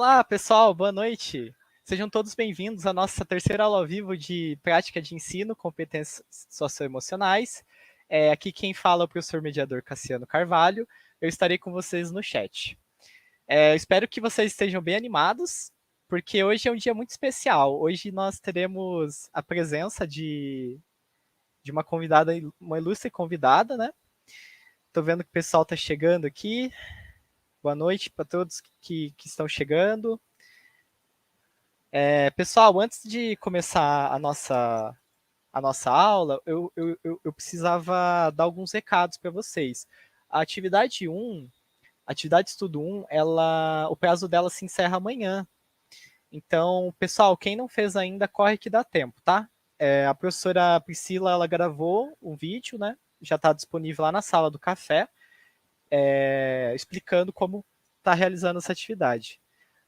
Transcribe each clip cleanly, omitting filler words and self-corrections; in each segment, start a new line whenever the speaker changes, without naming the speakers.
Olá, pessoal, boa noite. Sejam todos bem-vindos à nossa terceira aula ao vivo de prática de ensino, competências socioemocionais. Aqui quem fala é o professor mediador Cassiano Carvalho. Eu estarei com vocês no chat. Espero que vocês estejam bem animados, porque hoje é um dia muito especial. Hoje nós teremos a presença de uma convidada, uma ilustre convidada, né? Estou vendo que o pessoal está chegando aqui. Boa noite para todos que estão chegando. Pessoal, antes de começar a nossa aula, eu precisava dar alguns recados para vocês. A atividade 1, a atividade estudo 1, o prazo dela se encerra amanhã. Então, pessoal, quem não fez ainda, corre que dá tempo, tá? A professora Priscila, ela gravou um vídeo, né? Já está disponível lá na sala do café, explicando como está realizando essa atividade.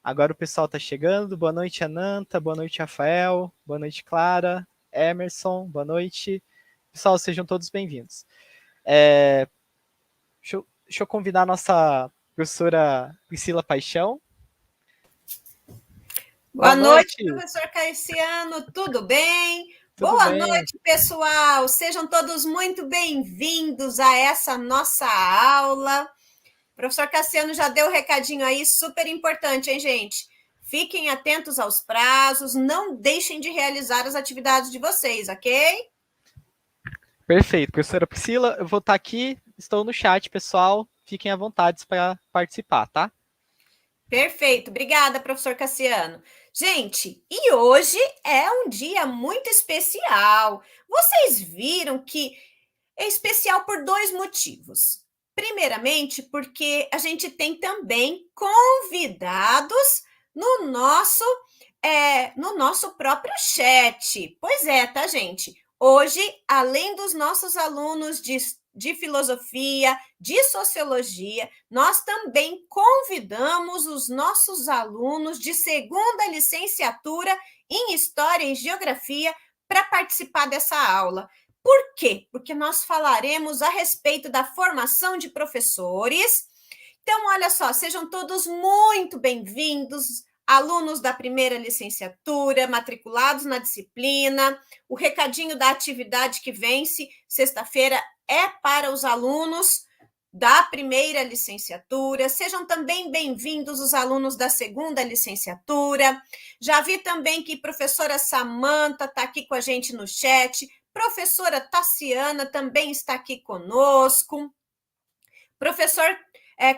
Agora o pessoal está chegando. Boa noite, Ananta. Boa noite, Rafael. Boa noite, Clara. Emerson. Boa noite. Pessoal, sejam todos bem-vindos. Deixa eu convidar a nossa professora Priscila Paixão.
Boa noite, professor Cassiano. Tudo bem? Boa noite, pessoal. Sejam todos muito bem-vindos a essa nossa aula. O professor Cassiano já deu um recadinho aí, super importante, hein, gente? Fiquem atentos aos prazos, não deixem de realizar as atividades de vocês, ok?
Perfeito, professora Priscila, eu vou estar aqui, estou no chat, pessoal. Fiquem à vontade para participar, tá?
Perfeito, obrigada, professor Cassiano. Gente, e hoje é um dia muito especial. Vocês viram que é especial por dois motivos. Primeiramente, porque a gente tem também convidados no nosso próprio chat. Pois é, tá, gente? Hoje, além dos nossos alunos de filosofia, de sociologia, nós também convidamos os nossos alunos de segunda licenciatura em História e Geografia para participar dessa aula. Por quê? Porque nós falaremos a respeito da formação de professores. Então, olha só, sejam todos muito bem-vindos, alunos da primeira licenciatura, matriculados na disciplina. O recadinho da atividade que vence sexta-feira é para os alunos da primeira licenciatura. Sejam também bem-vindos os alunos da segunda licenciatura. Já vi também que a professora Samanta está aqui com a gente no chat. Professora Tassiana também está aqui conosco. Professor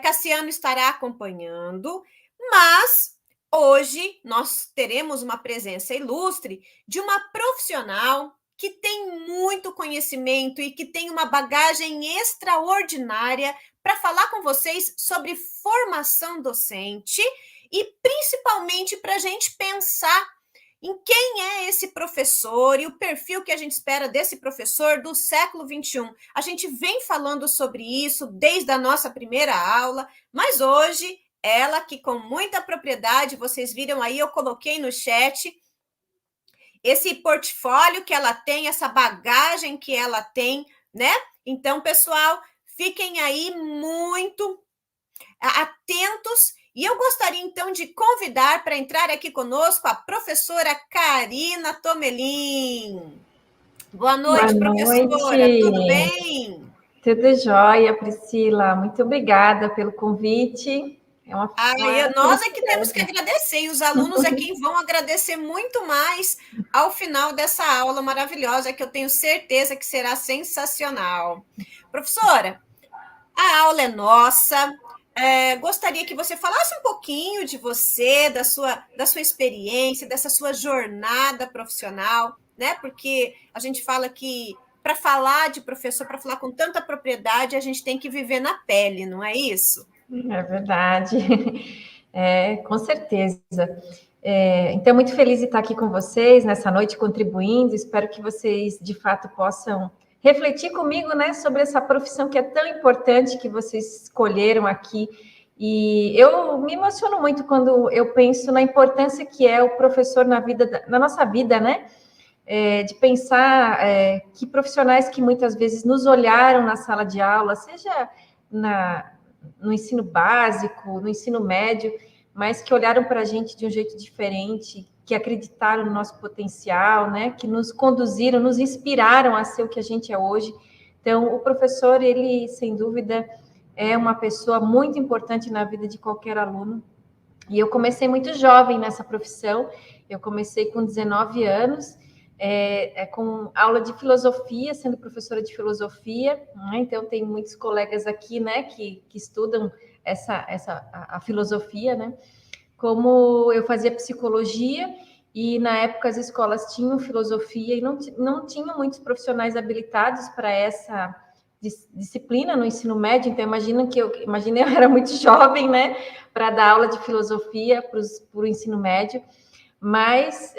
Cassiano estará acompanhando, mas hoje nós teremos uma presença ilustre de uma profissional que tem muito conhecimento e que tem uma bagagem extraordinária para falar com vocês sobre formação docente e principalmente para a gente pensar em quem é esse professor e o perfil que a gente espera desse professor do século XXI. A gente vem falando sobre isso desde a nossa primeira aula, mas hoje, ela que com muita propriedade, vocês viram aí, eu coloquei no chat, esse portfólio que ela tem, essa bagagem que ela tem, né? Então, pessoal, fiquem aí muito atentos. E eu gostaria, então, de convidar para entrar aqui conosco a professora Karina Tomelin. Boa noite, professora. Tudo bem?
Tudo jóia, Priscila. Muito obrigada pelo convite.
Nós é que temos que agradecer, e os alunos é quem vão agradecer muito mais ao final dessa aula maravilhosa, que eu tenho certeza que será sensacional. Professora, a aula é nossa. Gostaria que você falasse um pouquinho de você, da sua experiência, dessa sua jornada profissional, né? Porque a gente fala que para falar de professor, para falar com tanta propriedade, a gente tem que viver na pele, não é isso?
É verdade, com certeza. Então, muito feliz de estar aqui com vocês nessa noite, contribuindo. Espero que vocês, de fato, possam refletir comigo, né, sobre essa profissão que é tão importante que vocês escolheram aqui. E eu me emociono muito quando eu penso na importância que é o professor na nossa vida, né? De pensar que profissionais que muitas vezes nos olharam na sala de aula, seja no ensino básico, no ensino médio, mas que olharam para a gente de um jeito diferente, que acreditaram no nosso potencial, né? Que nos conduziram, nos inspiraram a ser o que a gente é hoje. Então, o professor, ele, sem dúvida, é uma pessoa muito importante na vida de qualquer aluno. E eu comecei muito jovem nessa profissão, eu comecei com 19 anos, com aula de filosofia, sendo professora de filosofia, né? Então tem muitos colegas aqui, né, que estudam a filosofia, né? Como eu fazia psicologia, e na época as escolas tinham filosofia e não tinham muitos profissionais habilitados para essa disciplina no ensino médio, então eu era muito jovem, né, para dar aula de filosofia para o ensino médio, mas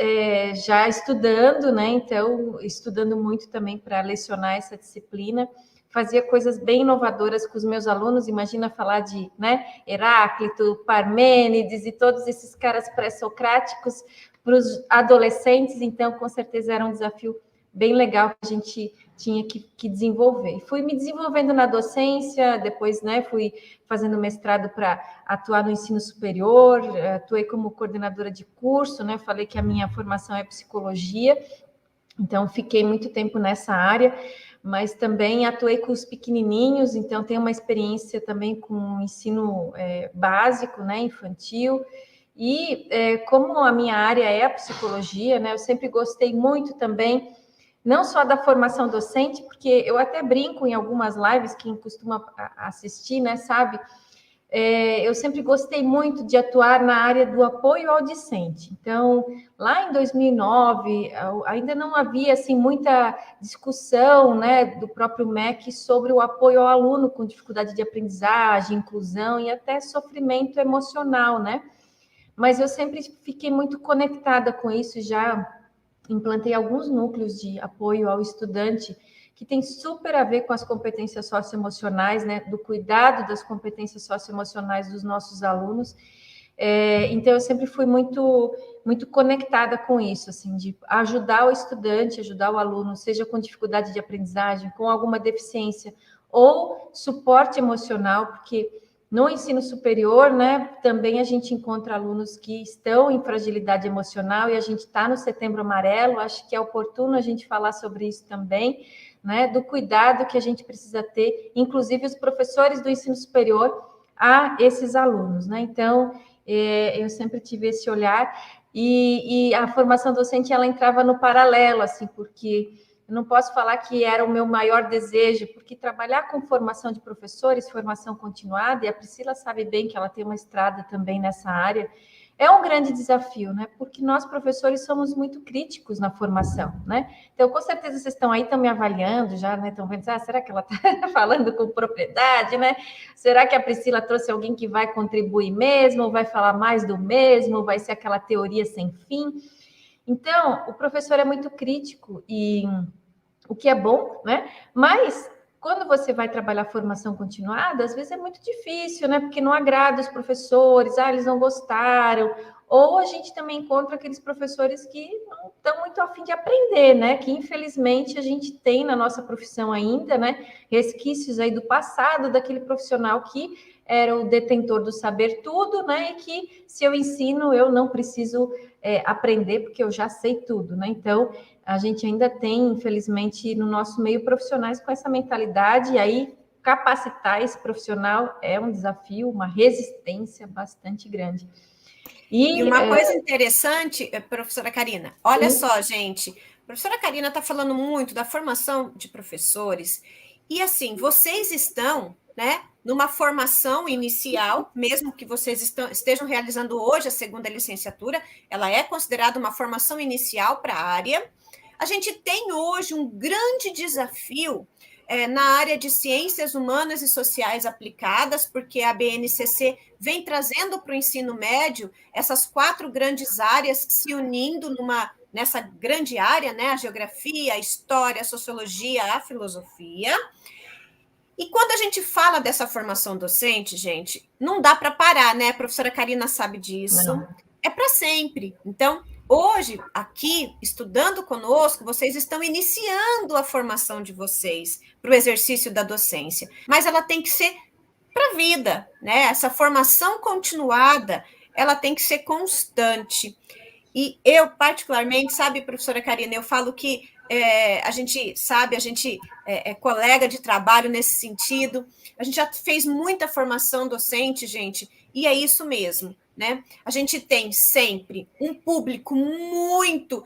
já estudando, né, então estudando muito também para lecionar essa disciplina, fazia coisas bem inovadoras com os meus alunos, imagina falar de, né, Heráclito, Parmênides e todos esses caras pré-socráticos para os adolescentes, então com certeza era um desafio bem legal que a gente tinha que desenvolver. E fui me desenvolvendo na docência, depois, né, fui fazendo mestrado para atuar no ensino superior, atuei como coordenadora de curso, né, falei que a minha formação é psicologia, então fiquei muito tempo nessa área, mas também atuei com os pequenininhos, então tenho uma experiência também com o ensino básico, né, infantil, e como a minha área é a psicologia, né, eu sempre gostei muito também, não só da formação docente, porque eu até brinco em algumas lives, quem costuma assistir, né, sabe, eu sempre gostei muito de atuar na área do apoio ao discente. Então, lá em 2009, ainda não havia assim muita discussão, né, do próprio MEC sobre o apoio ao aluno com dificuldade de aprendizagem, inclusão e até sofrimento emocional, né? Mas eu sempre fiquei muito conectada com isso, já implantei alguns núcleos de apoio ao estudante que tem super a ver com as competências socioemocionais, né, do cuidado das competências socioemocionais dos nossos alunos. Então, eu sempre fui muito, muito conectada com isso, assim, de ajudar o estudante, ajudar o aluno, seja com dificuldade de aprendizagem, com alguma deficiência, ou suporte emocional, porque no ensino superior, né, também a gente encontra alunos que estão em fragilidade emocional e a gente está no Setembro Amarelo, acho que é oportuno a gente falar sobre isso também, né, do cuidado que a gente precisa ter, inclusive os professores do ensino superior, a esses alunos, né? Então, eu sempre tive esse olhar e a formação docente, ela entrava no paralelo, assim, porque eu não posso falar que era o meu maior desejo, porque trabalhar com formação de professores, formação continuada, e a Priscila sabe bem que ela tem uma estrada também nessa área, é um grande desafio, né? Porque nós, professores, somos muito críticos na formação, né? Então, com certeza, vocês estão aí, estão me avaliando já, né? Estão vendo, será que ela está falando com propriedade, né? Será que a Priscila trouxe alguém que vai contribuir mesmo, ou vai falar mais do mesmo, vai ser aquela teoria sem fim? Então, o professor é muito crítico e o que é bom, né? Mas quando você vai trabalhar formação continuada, às vezes é muito difícil, né? Porque não agrada os professores, eles não gostaram. Ou a gente também encontra aqueles professores que não estão muito a fim de aprender, né? Que infelizmente a gente tem na nossa profissão ainda, né? Resquícios aí do passado daquele profissional que era o detentor do saber tudo, né? E que se eu ensino, eu não preciso aprender, porque eu já sei tudo, né? Então, a gente ainda tem, infelizmente, no nosso meio profissionais com essa mentalidade, e aí capacitar esse profissional é um desafio, uma resistência bastante grande.
E uma coisa interessante, professora Karina, olha só, gente, a professora Karina está falando muito da formação de professores, e assim, vocês estão, né, numa formação inicial, mesmo que vocês estejam realizando hoje a segunda licenciatura, ela é considerada uma formação inicial para a área. A gente tem hoje um grande desafio na área de ciências humanas e sociais aplicadas, porque a BNCC vem trazendo para o ensino médio essas 4 grandes áreas se unindo nessa grande área, né? A geografia, a história, a sociologia, a filosofia. E quando a gente fala dessa formação docente, gente, não dá para parar, né? A professora Karina sabe disso. Não. É para sempre. Então, hoje, aqui, estudando conosco, vocês estão iniciando a formação de vocês para o exercício da docência. Mas ela tem que ser para a vida, né? Essa formação continuada, ela tem que ser constante. E eu, particularmente, sabe, professora Karina, eu falo que a gente sabe, a gente é colega de trabalho nesse sentido, a gente já fez muita formação docente, gente, e é isso mesmo, né? A gente tem sempre um público muito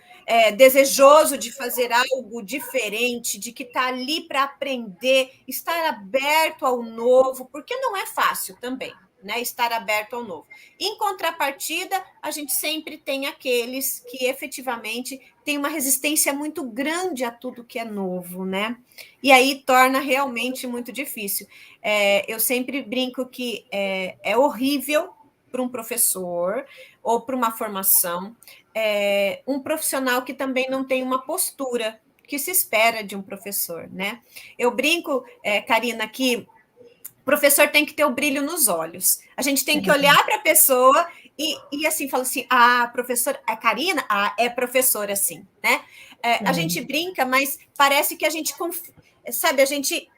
desejoso de fazer algo diferente, de que está ali para aprender, estar aberto ao novo, porque não é fácil também, né, estar aberto ao novo. Em contrapartida, a gente sempre tem aqueles que efetivamente têm uma resistência muito grande a tudo que é novo, né? E aí torna realmente muito difícil. Eu sempre brinco que é horrível para um professor ou para uma formação, um profissional que também não tem uma postura que se espera de um professor, né? Eu brinco, Karina, que o professor tem que ter o brilho nos olhos. A gente tem que olhar para a pessoa e assim, fala assim, professora, a Karina, é professora, assim, né? A gente brinca, mas parece que a gente, sabe, a gente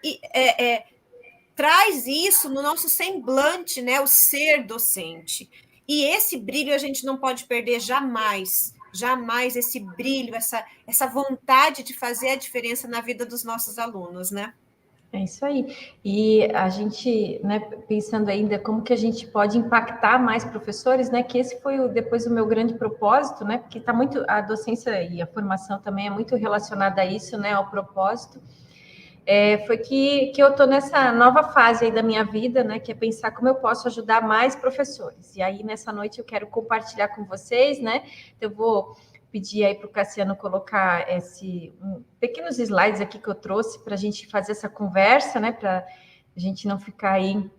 traz isso no nosso semblante, né? O ser docente. E esse brilho a gente não pode perder jamais. Jamais esse brilho, essa vontade de fazer a diferença na vida dos nossos alunos, né?
É isso aí. E a gente, né, pensando ainda como que a gente pode impactar mais professores, né, que esse foi depois o meu grande propósito, né, porque está muito, a docência e a formação também é muito relacionada a isso, né, ao propósito, foi que eu estou nessa nova fase aí da minha vida, né, que é pensar como eu posso ajudar mais professores. E aí, nessa noite, eu quero compartilhar com vocês, né, eu vou pedir aí para o Cassiano colocar pequenos slides aqui que eu trouxe para a gente fazer essa conversa, né? Para a gente não ficar aí,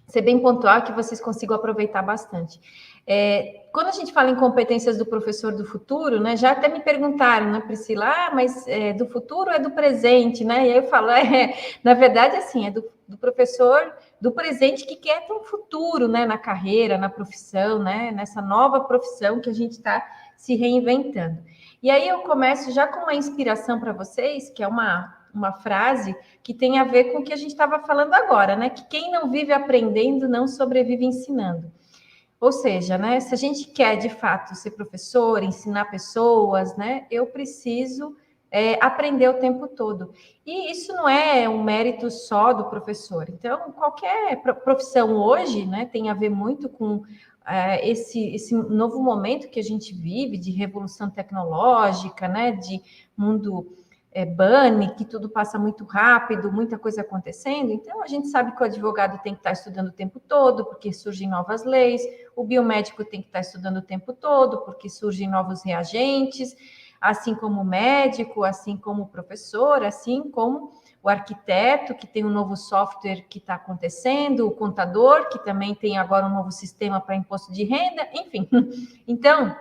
ser bem pontual, que vocês consigam aproveitar bastante. Quando a gente fala em competências do professor do futuro, né? Já até me perguntaram, né, Priscila, mas do futuro ou é do presente, né? E aí eu falo, na verdade, assim, é do professor do presente que quer ter um futuro, né? Na carreira, na profissão, né? Nessa nova profissão que a gente está se reinventando. E aí eu começo já com uma inspiração para vocês, que é uma frase que tem a ver com o que a gente estava falando agora, né? Que quem não vive aprendendo não sobrevive ensinando. Ou seja, né? Se a gente quer de fato ser professor, ensinar pessoas, né? Eu preciso aprender o tempo todo. E isso não é um mérito só do professor. Então, qualquer profissão hoje, né? Tem a ver muito com esse novo momento que a gente vive de revolução tecnológica, né, de mundo bunny, que tudo passa muito rápido, muita coisa acontecendo. Então, a gente sabe que o advogado tem que estar estudando o tempo todo, porque surgem novas leis, o biomédico tem que estar estudando o tempo todo, porque surgem novos reagentes, assim como o médico, assim como o professor, assim como o arquiteto, que tem um novo software que está acontecendo, o contador, que também tem agora um novo sistema para imposto de renda, enfim. Então,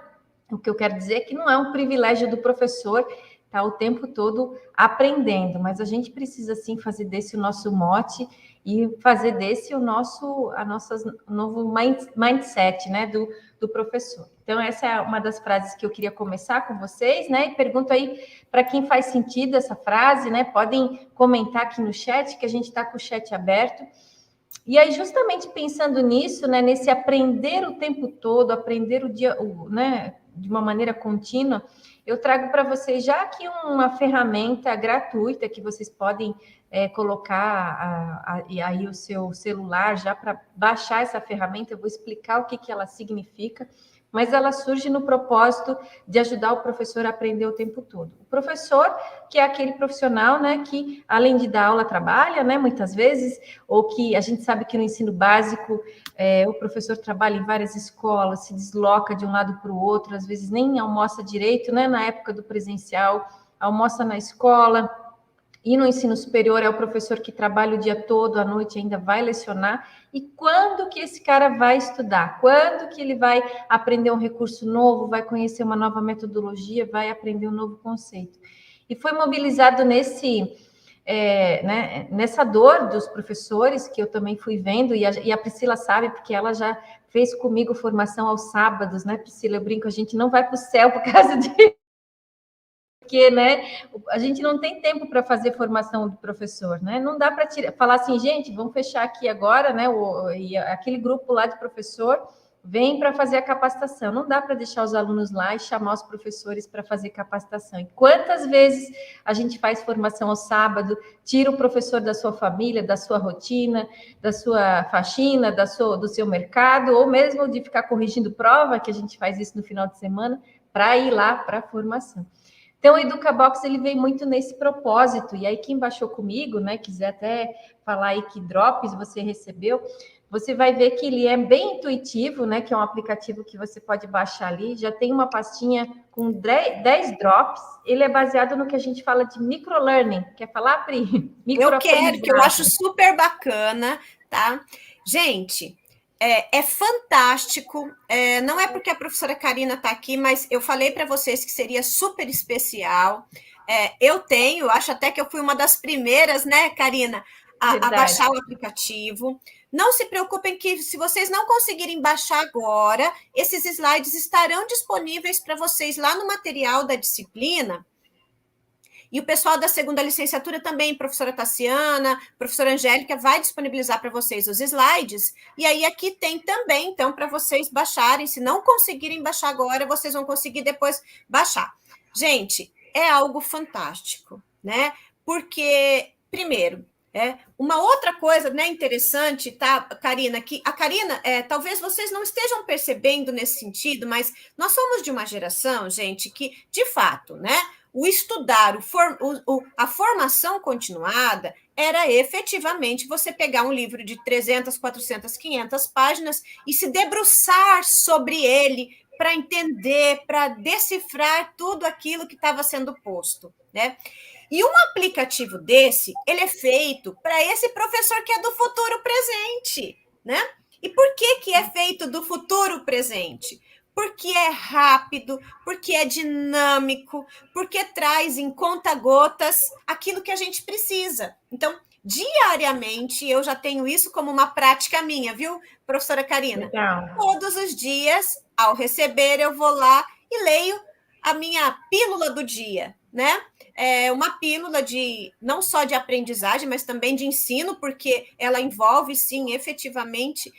o que eu quero dizer é que não é um privilégio do professor estar o tempo todo aprendendo, mas a gente precisa, sim, fazer desse o nosso mote e fazer desse o nosso novo mindset, né, do professor. Então, essa é uma das frases que eu queria começar com vocês, né? E pergunto aí para quem faz sentido essa frase, né? Podem comentar aqui no chat, que a gente está com o chat aberto. E aí, justamente pensando nisso, né? Nesse aprender o tempo todo, aprender né? De uma maneira contínua, eu trago para vocês já aqui uma ferramenta gratuita que vocês podem colocar aí o seu celular já para baixar essa ferramenta. Eu vou explicar o que ela significa, mas ela surge no propósito de ajudar o professor a aprender o tempo todo. O professor, que é aquele profissional, né, que além de dar aula, trabalha, né, muitas vezes, ou que a gente sabe que no ensino básico o professor trabalha em várias escolas, se desloca de um lado para o outro, às vezes nem almoça direito, né, na época do presencial, almoça na escola. E no ensino superior é o professor que trabalha o dia todo, à noite ainda vai lecionar. E quando que esse cara vai estudar? Quando que ele vai aprender um recurso novo, vai conhecer uma nova metodologia, vai aprender um novo conceito? E foi mobilizado nessa dor dos professores, que eu também fui vendo, e a Priscila sabe, porque ela já fez comigo formação aos sábados, né, Priscila? Eu brinco, a gente não vai para o céu por causa de... Porque, né, a gente não tem tempo para fazer formação do professor, né? Não dá para falar assim, gente, vamos fechar aqui agora, né? E aquele grupo lá de professor vem para fazer a capacitação. Não dá para deixar os alunos lá e chamar os professores para fazer capacitação. E quantas vezes a gente faz formação ao sábado, tira o professor da sua família, da sua rotina, da sua faxina, do seu mercado, ou mesmo de ficar corrigindo prova, que a gente faz isso no final de semana, para ir lá para a formação. Então, o EducaBox, ele vem muito nesse propósito, e aí quem baixou comigo, né, quiser até falar aí que drops você recebeu, você vai ver que ele é bem intuitivo, né, que é um aplicativo que você pode baixar ali, já tem uma pastinha com 10 drops, ele é baseado no que a gente fala de microlearning. Quer falar, Pri?
Eu quero, que eu acho super bacana, tá? Gente, é fantástico, não é porque a professora Karina está aqui, mas eu falei para vocês que seria super especial. Eu acho até que eu fui uma das primeiras, né, Karina, a baixar o aplicativo. Não se preocupem que, se vocês não conseguirem baixar agora, esses slides estarão disponíveis para vocês lá no material da disciplina. E o pessoal da segunda licenciatura também, professora Tassiana, professora Angélica, vai disponibilizar para vocês os slides. E aí aqui tem também, então, para vocês baixarem. Se não conseguirem baixar agora, vocês vão conseguir depois baixar. Gente, é algo fantástico, né? Porque, primeiro, uma outra coisa, né, interessante, tá, Karina, que a Karina, talvez vocês não estejam percebendo nesse sentido, mas nós somos de uma geração, gente, que, de fato, né, o estudar, a formação continuada era efetivamente você pegar um livro de 300, 400, 500 páginas e se debruçar sobre ele para entender, para decifrar tudo aquilo que estava sendo posto, né? E um aplicativo desse, ele é feito para esse professor que é do futuro presente, né? E por que é feito do futuro presente? Porque é rápido, porque é dinâmico, porque traz em conta-gotas aquilo que a gente precisa. Então, diariamente, eu já tenho isso como uma prática minha, viu, professora Karina?
Legal.
Todos os dias, ao receber, eu vou lá e leio a minha pílula do dia, né? Uma pílula não só de aprendizagem, mas também de ensino, porque ela envolve, sim, efetivamente,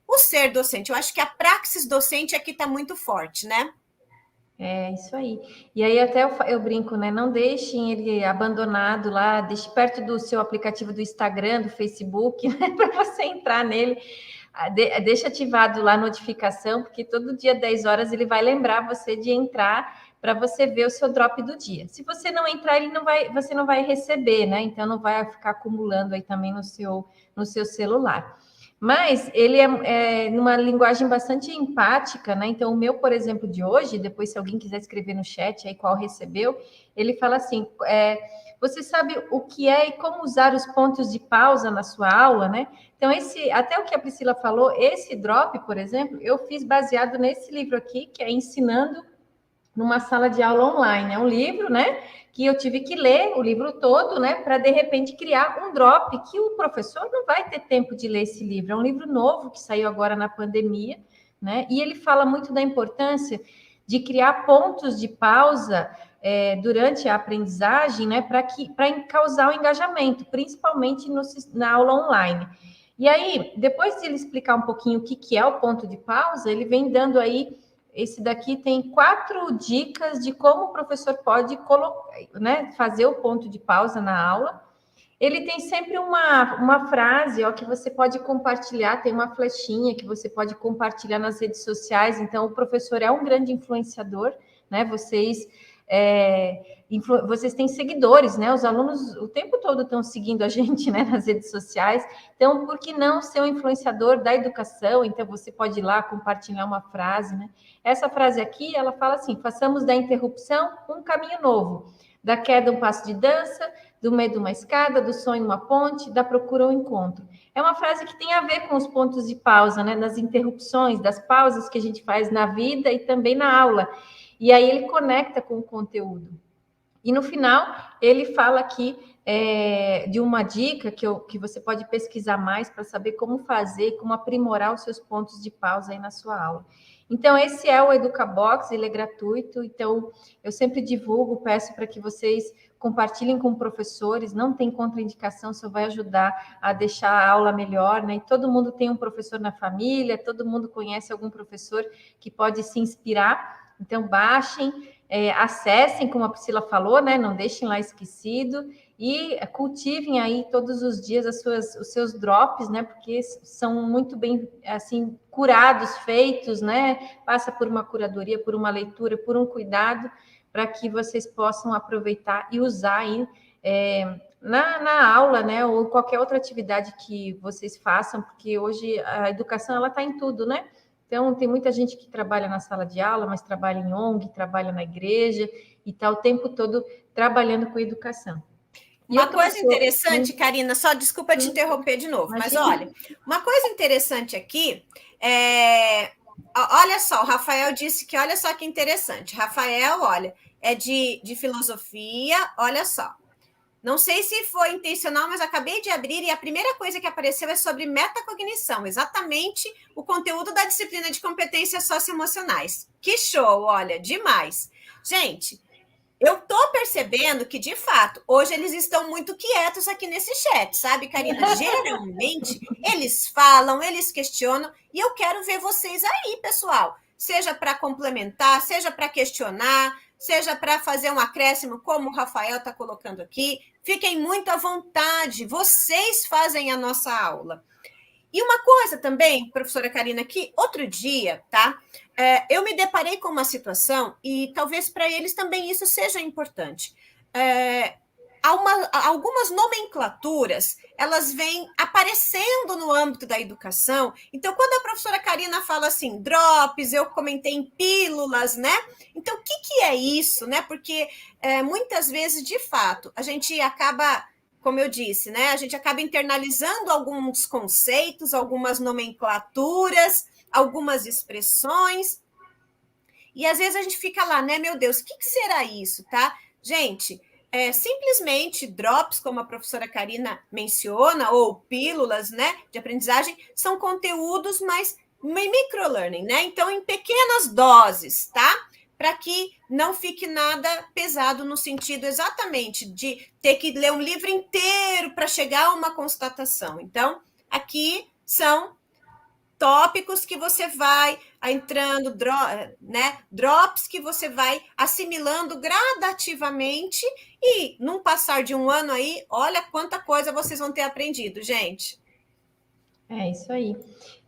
o ser docente. Eu acho que a praxis docente aqui está muito forte, né?
É isso aí. E aí até eu brinco, né? Não deixem ele abandonado lá, deixe perto do seu aplicativo do Instagram, do Facebook, né? Para você entrar nele. Deixa ativado lá a notificação, porque todo dia, 10 horas, ele vai lembrar você de entrar para você ver o seu drop do dia. Se você não entrar, você não vai receber, né? Então não vai ficar acumulando aí também no seu celular. Mas ele é numa linguagem bastante empática, né? Então, o meu, por exemplo, de hoje, depois, se alguém quiser escrever no chat aí qual recebeu, ele fala assim: você sabe o que é e como usar os pontos de pausa na sua aula, né? Então, até o que a Priscila falou, esse drop, por exemplo, eu fiz baseado nesse livro aqui, que é Ensinando numa Sala de Aula Online. É um livro, né? Que eu tive que ler o livro todo, né, para de repente criar um drop, que o professor não vai ter tempo de ler esse livro. É um livro novo que saiu agora na pandemia, né? E ele fala muito da importância de criar pontos de pausa durante a aprendizagem, né, para causar o engajamento, principalmente na aula online. E aí, depois de ele explicar um pouquinho o que é o ponto de pausa, ele vem dando aí. Esse daqui tem 4 dicas de como o professor pode fazer o ponto de pausa na aula. Ele tem sempre uma frase que você pode compartilhar, tem uma flechinha que você pode compartilhar nas redes sociais. Então, o professor é um grande influenciador, né? Vocês têm seguidores, né? Os alunos o tempo todo estão seguindo a gente, né, nas redes sociais. Então, por que não ser um influenciador da educação? Então, você pode ir lá compartilhar uma frase, né? Essa frase aqui, ela fala assim: façamos da interrupção um caminho novo, da queda um passo de dança, do medo uma escada, do sonho uma ponte, da procura um encontro. É uma frase que tem a ver com os pontos de pausa, né? Nas interrupções, das pausas que a gente faz na vida e também na aula. E aí ele conecta com o conteúdo. E no final, ele fala aqui de uma dica que você pode pesquisar mais para saber como fazer, como aprimorar os seus pontos de pausa aí na sua aula. Então, esse é o EducaBox, ele é gratuito, então eu sempre divulgo, peço para que vocês compartilhem com professores, não tem contraindicação, só vai ajudar a deixar a aula melhor, né? E todo mundo tem um professor na família, todo mundo conhece algum professor que pode se inspirar, então baixem, acessem, como a Priscila falou, né? Não deixem lá esquecido e cultivem aí todos os dias os seus drops, né? Porque são muito bem, assim, curados, feitos, né? Passa por uma curadoria, por uma leitura, por um cuidado, para que vocês possam aproveitar e usar aí na aula, né? Ou qualquer outra atividade que vocês façam, porque hoje a educação, ela está em tudo, né? Então, tem muita gente que trabalha na sala de aula, mas trabalha em ONG, trabalha na igreja e está o tempo todo trabalhando com educação.
Uma coisa interessante, Karina, só desculpa te interromper de novo, mas olha, uma coisa interessante aqui olha só, o Rafael disse que olha só que interessante. Rafael, olha, é de filosofia, olha só. Não sei se foi intencional, mas acabei de abrir e a primeira coisa que apareceu é sobre metacognição, exatamente o conteúdo da disciplina de competências socioemocionais. Que show, olha, demais. Gente, eu tô percebendo que, de fato, hoje eles estão muito quietos aqui nesse chat, sabe, Karina? Geralmente, eles falam, eles questionam, e eu quero ver vocês aí, pessoal. Seja para complementar, seja para questionar, seja para fazer um acréscimo, como o Rafael está colocando aqui. Fiquem muito à vontade, vocês fazem a nossa aula. E uma coisa também, professora Karina, que outro dia, tá? Eu me deparei com uma situação, e talvez para eles também isso seja importante. Algumas nomenclaturas, elas vêm aparecendo no âmbito da educação. Então, quando a professora Karina fala assim, drops, eu comentei em pílulas, né? Então, o que é isso, né? Porque muitas vezes, de fato, a gente acaba, como eu disse, né? A gente acaba internalizando alguns conceitos, algumas nomenclaturas, algumas expressões, e às vezes a gente fica lá, né? Meu Deus, o que será isso, tá? Gente, simplesmente drops, como a professora Karina menciona, ou pílulas, né, de aprendizagem, são conteúdos mais microlearning, né? Então, em pequenas doses, tá? Para que não fique nada pesado no sentido exatamente de ter que ler um livro inteiro para chegar a uma constatação. Então, aqui são tópicos que você vai entrando, né? Drops que você vai assimilando gradativamente e, num passar de um ano aí, olha quanta coisa vocês vão ter aprendido, gente.
É isso aí.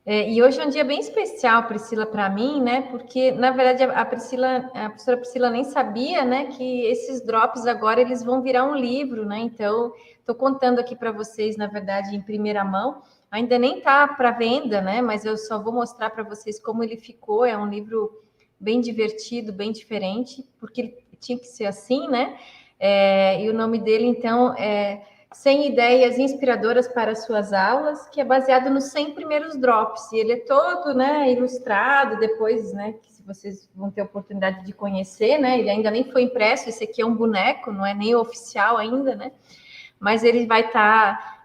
E hoje é um dia bem especial, Priscila, para mim, né? Porque, na verdade, a professora Priscila nem sabia, né? Que esses drops agora eles vão virar um livro, né? Então, estou contando aqui para vocês, na verdade, em primeira mão. Ainda nem está para venda, né? Mas eu só vou mostrar para vocês como ele ficou. É um livro bem divertido, bem diferente, porque tinha que ser assim, né? E o nome dele, então, é 100 ideias inspiradoras para suas aulas, que é baseado nos 100 primeiros drops. E ele é todo, né, ilustrado, depois, né, que vocês vão ter a oportunidade de conhecer, né? Ele ainda nem foi impresso, esse aqui é um boneco, não é nem oficial ainda, né? Mas ele vai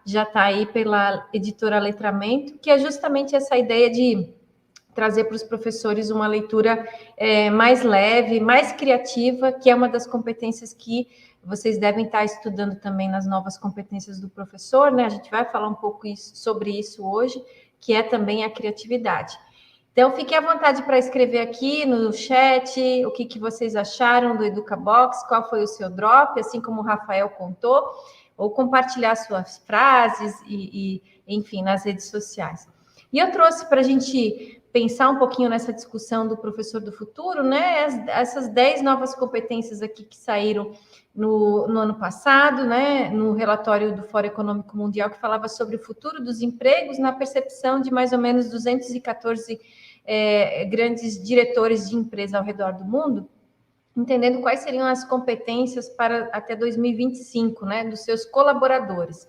já está aí pela editora Letramento, que é justamente essa ideia de trazer para os professores uma leitura mais leve, mais criativa, que é uma das competências que vocês devem estar estudando também nas novas competências do professor, né? A gente vai falar um pouco sobre isso hoje, que é também a criatividade. Então, fiquem à vontade para escrever aqui no chat o que vocês acharam do EducaBox, qual foi o seu drop, assim como o Rafael contou, ou compartilhar suas frases enfim, nas redes sociais. E eu trouxe para a gente pensar um pouquinho nessa discussão do professor do futuro, né? Essas 10 novas competências aqui que saíram no ano passado, né? No relatório do Fórum Econômico Mundial, que falava sobre o futuro dos empregos na percepção de mais ou menos 214 grandes diretores de empresa ao redor do mundo, entendendo quais seriam as competências para até 2025, né? Dos seus colaboradores.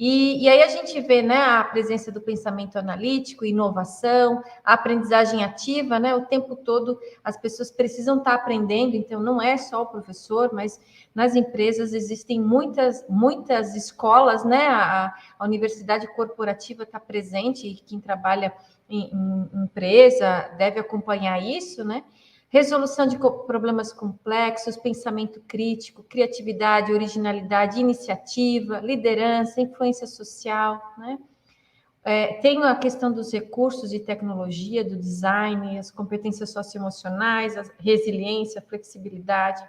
E aí a gente vê, né, a presença do pensamento analítico, inovação, a aprendizagem ativa, né, o tempo todo as pessoas precisam estar aprendendo, então não é só o professor, mas nas empresas existem muitas escolas, né, a universidade corporativa está presente, e quem trabalha em empresa deve acompanhar isso, né, resolução de problemas complexos, pensamento crítico, criatividade, originalidade, iniciativa, liderança, influência social, né? Tem a questão dos recursos e tecnologia, do design, as competências socioemocionais, a resiliência, a flexibilidade,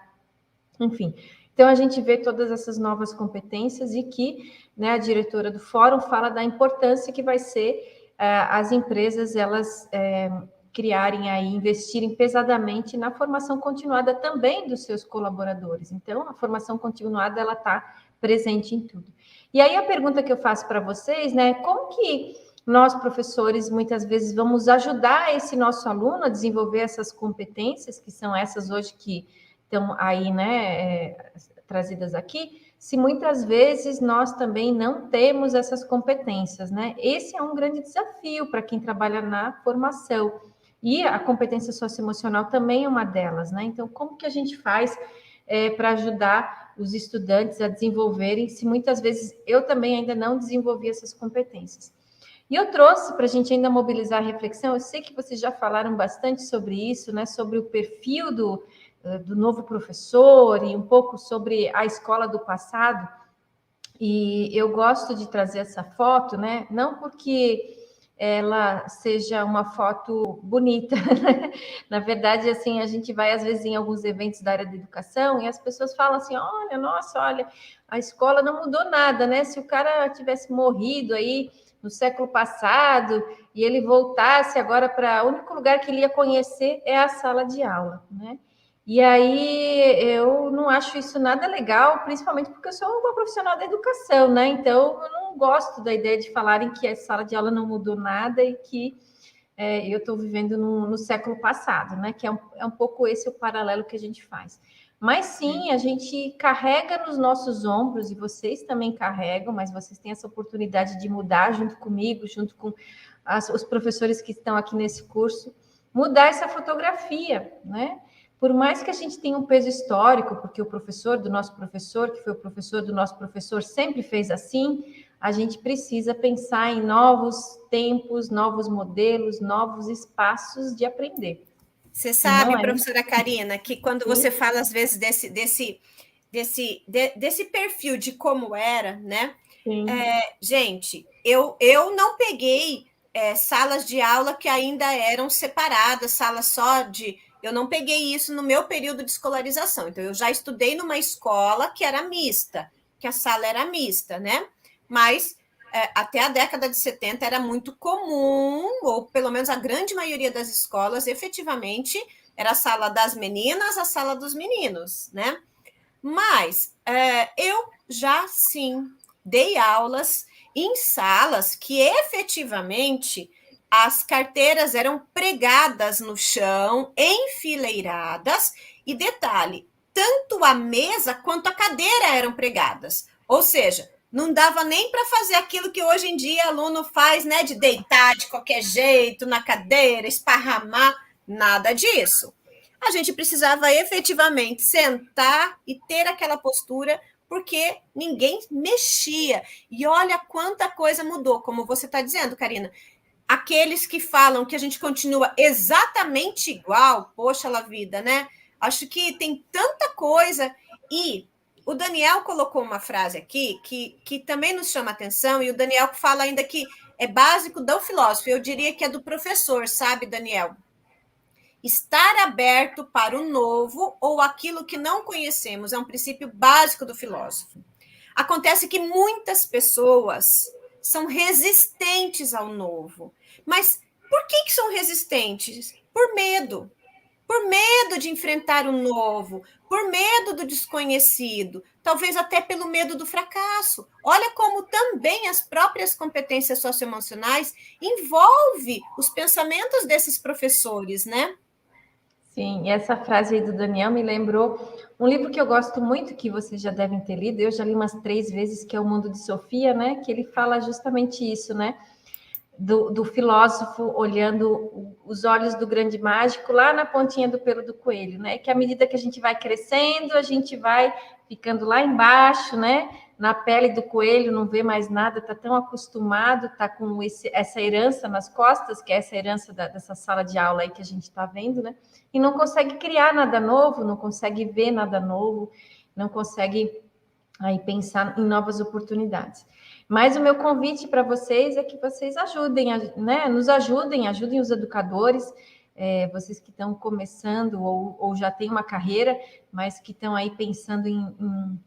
enfim. Então, a gente vê todas essas novas competências e que, né, a diretora do fórum fala da importância que vai ser as empresas, elas criarem aí, investirem pesadamente na formação continuada também dos seus colaboradores. Então, a formação continuada, ela está presente em tudo. E aí, a pergunta que eu faço para vocês, né, como que nós, professores, muitas vezes vamos ajudar esse nosso aluno a desenvolver essas competências, que são essas hoje que estão aí, né, trazidas aqui, se muitas vezes nós também não temos essas competências, né? Esse é um grande desafio para quem trabalha na formação. E a competência socioemocional também é uma delas, né? Então, como que a gente faz para ajudar os estudantes a desenvolverem, se muitas vezes eu também ainda não desenvolvi essas competências? E eu trouxe para a gente ainda mobilizar a reflexão, eu sei que vocês já falaram bastante sobre isso, né? Sobre o perfil do novo professor e um pouco sobre a escola do passado. E eu gosto de trazer essa foto, né? Não porque ela seja uma foto bonita. Na verdade, assim, a gente vai às vezes em alguns eventos da área da educação e as pessoas falam assim: olha, nossa, olha, a escola não mudou nada, né? Se o cara tivesse morrido aí no século passado e ele voltasse agora para o único lugar que ele ia conhecer é a sala de aula, né? E aí eu não acho isso nada legal, principalmente porque eu sou uma profissional da educação, né? Então eu não gosto da ideia de falarem que a sala de aula não mudou nada e que eu estou vivendo no século passado, né? Que é um pouco esse o paralelo que a gente faz. Mas sim, a gente carrega nos nossos ombros, e vocês também carregam, mas vocês têm essa oportunidade de mudar junto comigo, junto com os professores que estão aqui nesse curso, mudar essa fotografia, né? Por mais que a gente tenha um peso histórico, porque o professor do nosso professor, que foi o professor do nosso professor, sempre fez assim, a gente precisa pensar em novos tempos, novos modelos, novos espaços de aprender.
Você sabe, professora Karina, que quando você fala, às vezes, desse perfil de como era, né? Gente, eu não peguei salas de aula que ainda eram separadas, salas só de... Eu não peguei isso no meu período de escolarização. Então, eu já estudei numa escola que era mista, que a sala era mista, né? Mas até a década de 70 era muito comum, ou pelo menos a grande maioria das escolas, efetivamente, era a sala das meninas, a sala dos meninos, né? Mas eu já, sim, dei aulas em salas que efetivamente as carteiras eram pregadas no chão, enfileiradas, e detalhe, tanto a mesa quanto a cadeira eram pregadas. Ou seja, não dava nem para fazer aquilo que hoje em dia aluno faz, né, de deitar de qualquer jeito na cadeira, esparramar, nada disso. A gente precisava efetivamente sentar e ter aquela postura, porque ninguém mexia. E olha quanta coisa mudou, como você está dizendo, Karina. Aqueles que falam que a gente continua exatamente igual, poxa la vida, né? Acho que tem tanta coisa. E o Daniel colocou uma frase aqui que também nos chama atenção, e o Daniel fala ainda que é básico do filósofo, eu diria que é do professor, sabe, Daniel? Estar aberto para o novo ou aquilo que não conhecemos é um princípio básico do filósofo. Acontece que muitas pessoas são resistentes ao novo. Mas por que são resistentes? Por medo. Por medo de enfrentar o novo, por medo do desconhecido, talvez até pelo medo do fracasso. Olha como também as próprias competências socioemocionais envolvem os pensamentos desses professores, né?
Sim, e essa frase aí do Daniel me lembrou um livro que eu gosto muito, que vocês já devem ter lido, eu já li umas 3 vezes, que é O Mundo de Sofia, né? Que ele fala justamente isso, né? Do filósofo olhando os olhos do grande mágico lá na pontinha do pelo do coelho, né? Que à medida que a gente vai crescendo, a gente vai ficando lá embaixo, né? Na pele do coelho, não vê mais nada, tá tão acostumado, tá com essa herança nas costas, que é essa herança dessa sala de aula aí que a gente está vendo, né? E não consegue criar nada novo, não consegue ver nada novo, não consegue aí pensar em novas oportunidades. Mas o meu convite para vocês é que vocês ajudem, né? Nos ajudem os educadores, vocês que estão começando ou já têm uma carreira, mas que estão aí pensando em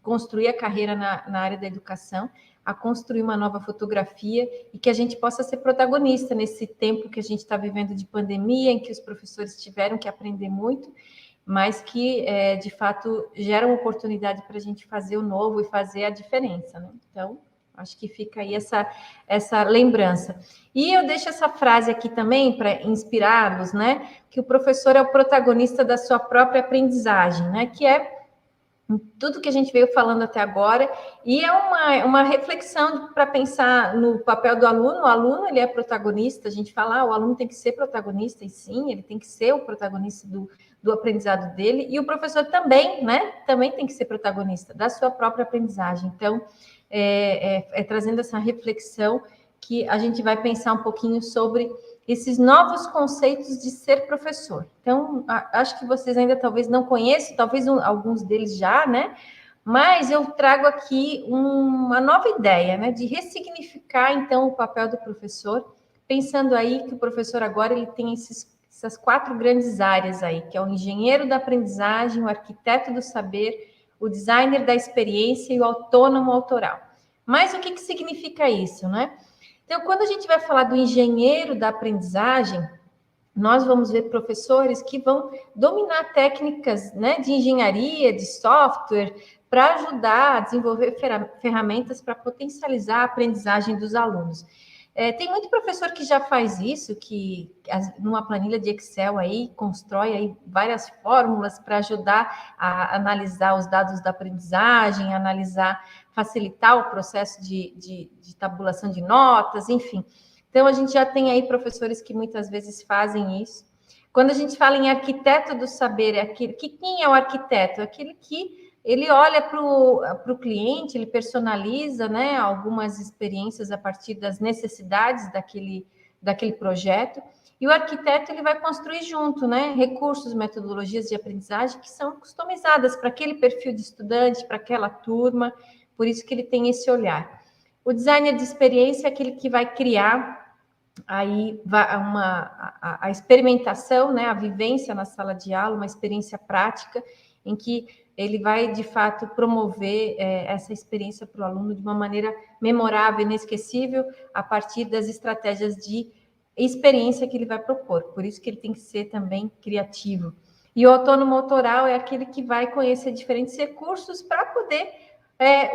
construir a carreira na área da educação, a construir uma nova fotografia e que a gente possa ser protagonista nesse tempo que a gente está vivendo de pandemia, em que os professores tiveram que aprender muito, mas que, de fato, geram oportunidade para a gente fazer o novo e fazer a diferença, né? Então, acho que fica aí essa lembrança. E eu deixo essa frase aqui também para inspirá-los, né? Que o professor é o protagonista da sua própria aprendizagem, né? Que é tudo que a gente veio falando até agora, e é uma reflexão para pensar no papel do aluno. O aluno, ele é protagonista, a gente fala, o aluno tem que ser protagonista, e sim, ele tem que ser o protagonista do aprendizado dele, e o professor também, né, também tem que ser protagonista da sua própria aprendizagem. Então, trazendo essa reflexão que a gente vai pensar um pouquinho sobre esses novos conceitos de ser professor. Então, acho que vocês ainda talvez não conheçam, talvez alguns deles já, né? Mas eu trago aqui uma nova ideia, né? De ressignificar, então, o papel do professor, pensando aí que o professor agora ele tem essas 4 grandes áreas aí, que é o engenheiro da aprendizagem, o arquiteto do saber, o designer da experiência e o autônomo autoral. Mas o que significa isso, né? Então, quando a gente vai falar do engenheiro da aprendizagem, nós vamos ver professores que vão dominar técnicas, né, de engenharia, de software, para ajudar a desenvolver ferramentas para potencializar a aprendizagem dos alunos. Tem muito professor que já faz isso, que numa planilha de Excel aí constrói aí várias fórmulas para ajudar a analisar os dados da aprendizagem, facilitar o processo de tabulação de notas, enfim. Então, a gente já tem aí professores que muitas vezes fazem isso. Quando a gente fala em arquiteto do saber, quem é o arquiteto? É aquele que ele olha para o cliente, ele personaliza, né, algumas experiências a partir das necessidades daquele projeto, e o arquiteto ele vai construir junto, né, recursos, metodologias de aprendizagem que são customizadas para aquele perfil de estudante, para aquela turma, por isso que ele tem esse olhar. O designer de experiência é aquele que vai criar aí a experimentação, né, a vivência na sala de aula, uma experiência prática, em que ele vai, de fato, promover essa experiência para o aluno de uma maneira memorável, inesquecível, a partir das estratégias de experiência que ele vai propor. Por isso que ele tem que ser também criativo. E o autônomo autoral é aquele que vai conhecer diferentes recursos para poder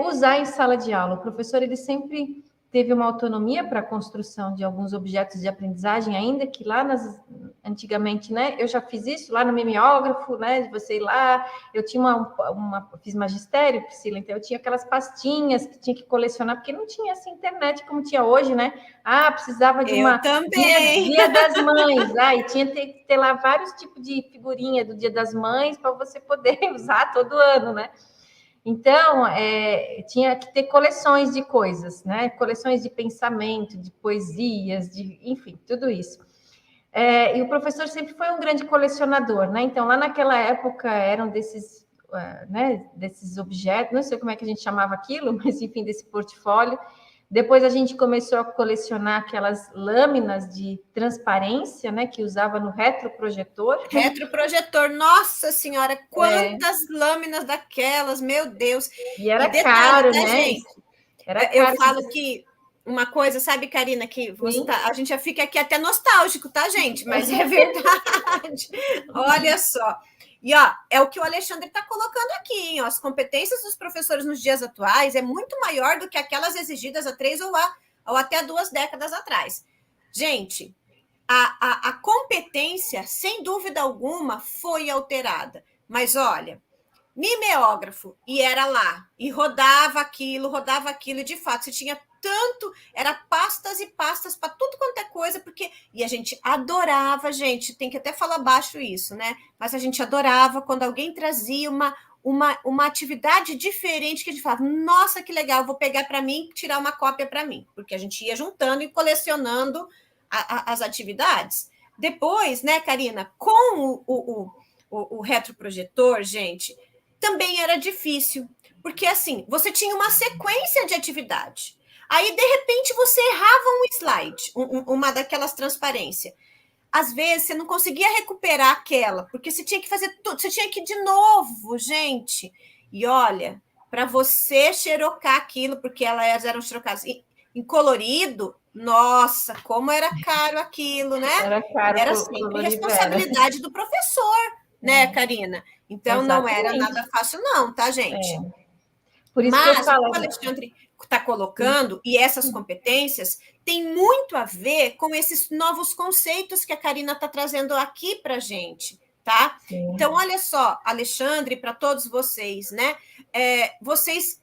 usar em sala de aula. O professor, ele sempre teve uma autonomia para a construção de alguns objetos de aprendizagem, ainda que antigamente, né, eu já fiz isso lá no mimeógrafo, né, de você ir lá, eu tinha fiz magistério, Priscila, então eu tinha aquelas pastinhas que tinha que colecionar, porque não tinha essa internet como tinha hoje, né, precisava de Dia das Mães, e tinha que ter lá vários tipos de figurinha do Dia das Mães para você poder usar todo ano, né. Então, tinha que ter coleções de coisas, né? Coleções de pensamento, de poesias, enfim, tudo isso. E o professor sempre foi um grande colecionador, né? Então, lá naquela época, eram desses objetos, não sei como é que a gente chamava aquilo, mas, enfim, desse portfólio. Depois a gente começou a colecionar aquelas lâminas de transparência, né, que usava no retroprojetor.
Retroprojetor, nossa senhora, quantas lâminas daquelas, meu Deus.
E era caro, né,
gente? Eu falo que uma coisa, sabe, Karina, que a gente já fica aqui até nostálgico, tá, gente? Mas é verdade. Olha só. E, é o que o Alexandre está colocando aqui, hein? As competências dos professores nos dias atuais é muito maior do que aquelas exigidas há 3 ou até 2 décadas atrás. Gente, a competência, sem dúvida alguma, foi alterada. Mas olha, mimeógrafo, e era lá, e rodava aquilo, e de fato, você tinha tanto, era pastas e pastas para tudo quanto é coisa, porque, e a gente adorava, gente, tem que até falar baixo isso, né? Mas a gente adorava quando alguém trazia uma atividade diferente, que a gente falava, nossa, que legal, vou pegar para mim, tirar uma cópia para mim, porque a gente ia juntando e colecionando as atividades. Depois, né, Karina, com o retroprojetor, gente, também era difícil, porque assim, você tinha uma sequência de atividade. Aí, de repente, você errava um slide, uma daquelas transparências. Às vezes, você não conseguia recuperar aquela, porque você tinha que fazer tudo, você tinha que ir de novo, gente. E olha, para você xerocar aquilo, porque elas eram xerocadas em colorido, nossa, como era caro aquilo, né?
Era caro,
Era sempre responsabilidade do professor, né, Karina? Então, não era nada fácil, não, tá, gente?
Por isso que eu falo.
Mas o Alexandre está colocando, e essas competências, tem muito a ver com esses novos conceitos que a Karina está trazendo aqui para a gente, tá? Sim. Então, olha só, Alexandre, para todos vocês, né? Vocês,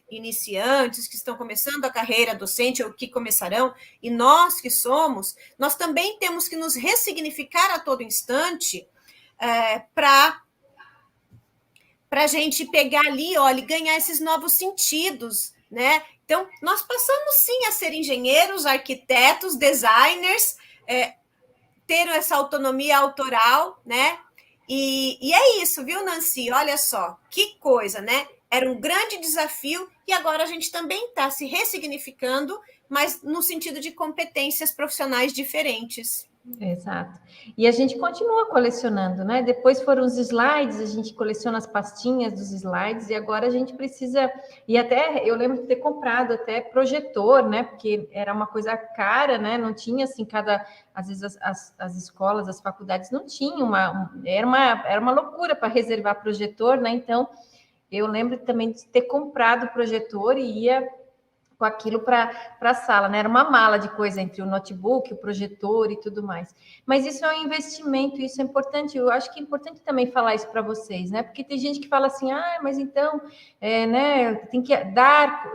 iniciantes que estão começando a carreira docente ou que começarão, e nós que somos, nós também temos que nos ressignificar a todo instante para a gente pegar ali, olha, e ganhar esses novos sentidos, né? Então, nós passamos sim a ser engenheiros, arquitetos, designers, ter essa autonomia autoral, né? E é isso, viu, Nancy? Olha só, que coisa, né? Era um grande desafio e agora a gente também está se ressignificando, mas no sentido de competências profissionais diferentes.
Exato. E a gente continua colecionando, né? Depois foram os slides, a gente coleciona as pastinhas dos slides e agora a gente precisa. E até eu lembro de ter comprado até projetor, né? Porque era uma coisa cara, né? Não tinha assim, às vezes as escolas, as faculdades não tinham era uma loucura para reservar projetor, né? Então eu lembro também de ter comprado projetor e ia com aquilo para a sala, né? Era uma mala de coisa entre o notebook, o projetor e tudo mais. Mas isso é um investimento, isso é importante. Eu acho que é importante também falar isso para vocês, né? Porque tem gente que fala assim, mas então, né? Tem que dar.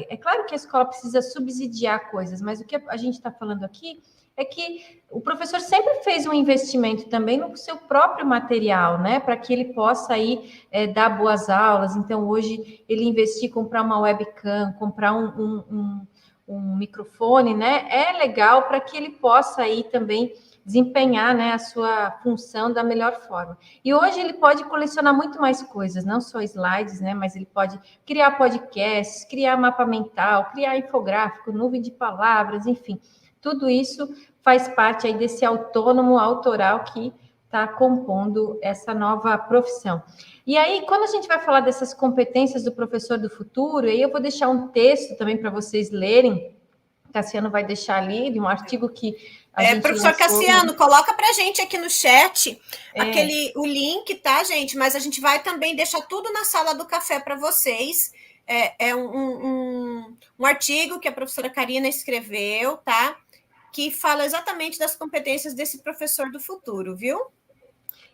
É claro que a escola precisa subsidiar coisas, mas o que a gente está falando aqui é que o professor sempre fez um investimento também no seu próprio material, né? Para que ele possa aí dar boas aulas. Então, hoje, ele investir, comprar uma webcam, comprar um microfone, né? É legal para que ele possa aí também desempenhar, né, a sua função da melhor forma. E hoje ele pode colecionar muito mais coisas, não só slides, né? Mas ele pode criar podcasts, criar mapa mental, criar infográfico, nuvem de palavras, enfim. Tudo isso faz parte aí desse autônomo autoral que está compondo essa nova profissão. E aí, quando a gente vai falar dessas competências do professor do futuro, aí eu vou deixar um texto também para vocês lerem. Cassiano vai deixar ali, de um artigo que a gente
professor lançou. Cassiano, coloca para a gente aqui no chat o link, tá, gente? Mas a gente vai também deixar tudo na sala do café para vocês. É um artigo que a professora Karina escreveu, tá? Que fala exatamente das competências desse professor do futuro, viu?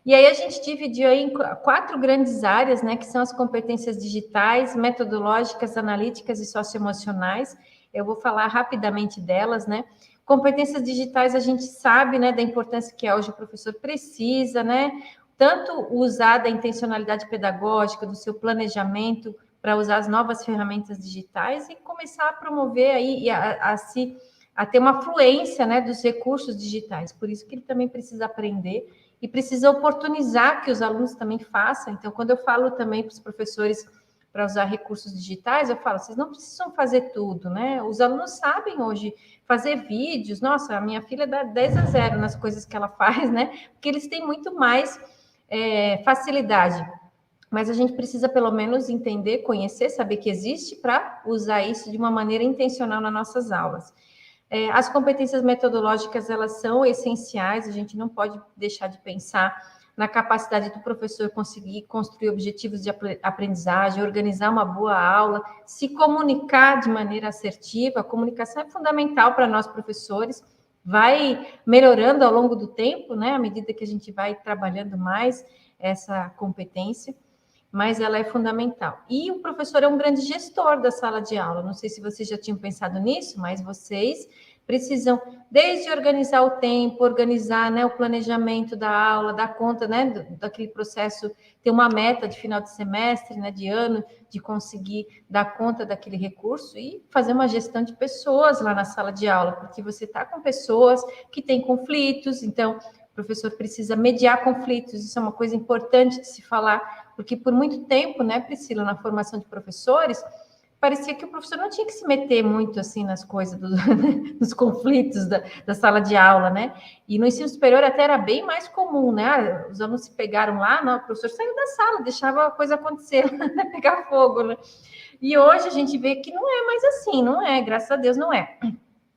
E aí a gente dividiu aí em 4 grandes áreas, né, que são as competências digitais, metodológicas, analíticas e socioemocionais. Eu vou falar rapidamente delas, né? Competências digitais, a gente sabe, né, da importância que hoje o professor precisa, né? Tanto usar da intencionalidade pedagógica, do seu planejamento, para usar as novas ferramentas digitais e começar a promover aí a ter uma fluência, né, dos recursos digitais. Por isso que ele também precisa aprender e precisa oportunizar que os alunos também façam. Então, quando eu falo também para os professores para usar recursos digitais, eu falo, vocês não precisam fazer tudo, né? Os alunos sabem hoje fazer vídeos. Nossa, a minha filha dá 10 a 0 nas coisas que ela faz, né? Porque eles têm muito mais facilidade. Mas a gente precisa, pelo menos, entender, conhecer, saber que existe para usar isso de uma maneira intencional nas nossas aulas. As competências metodológicas, elas são essenciais, a gente não pode deixar de pensar na capacidade do professor conseguir construir objetivos de aprendizagem, organizar uma boa aula, se comunicar de maneira assertiva. A comunicação é fundamental para nós, professores, vai melhorando ao longo do tempo, né, à medida que a gente vai trabalhando mais essa competência, mas ela é fundamental. E o professor é um grande gestor da sala de aula. Não sei se vocês já tinham pensado nisso, mas vocês precisam, desde organizar o tempo, organizar, né, o planejamento da aula, dar conta, né, daquele processo, ter uma meta de final de semestre, né, de ano, de conseguir dar conta daquele recurso e fazer uma gestão de pessoas lá na sala de aula, porque você está com pessoas que têm conflitos, então o professor precisa mediar conflitos, isso é uma coisa importante de se falar, porque por muito tempo, né, Priscila, na formação de professores, parecia que o professor não tinha que se meter muito assim nas coisas dos conflitos da sala de aula, né? E no ensino superior até era bem mais comum, né? Os alunos se pegaram lá, não, o professor saiu da sala, deixava a coisa acontecer, pegar fogo, né? E hoje a gente vê que não é mais assim, não é, graças a Deus não é.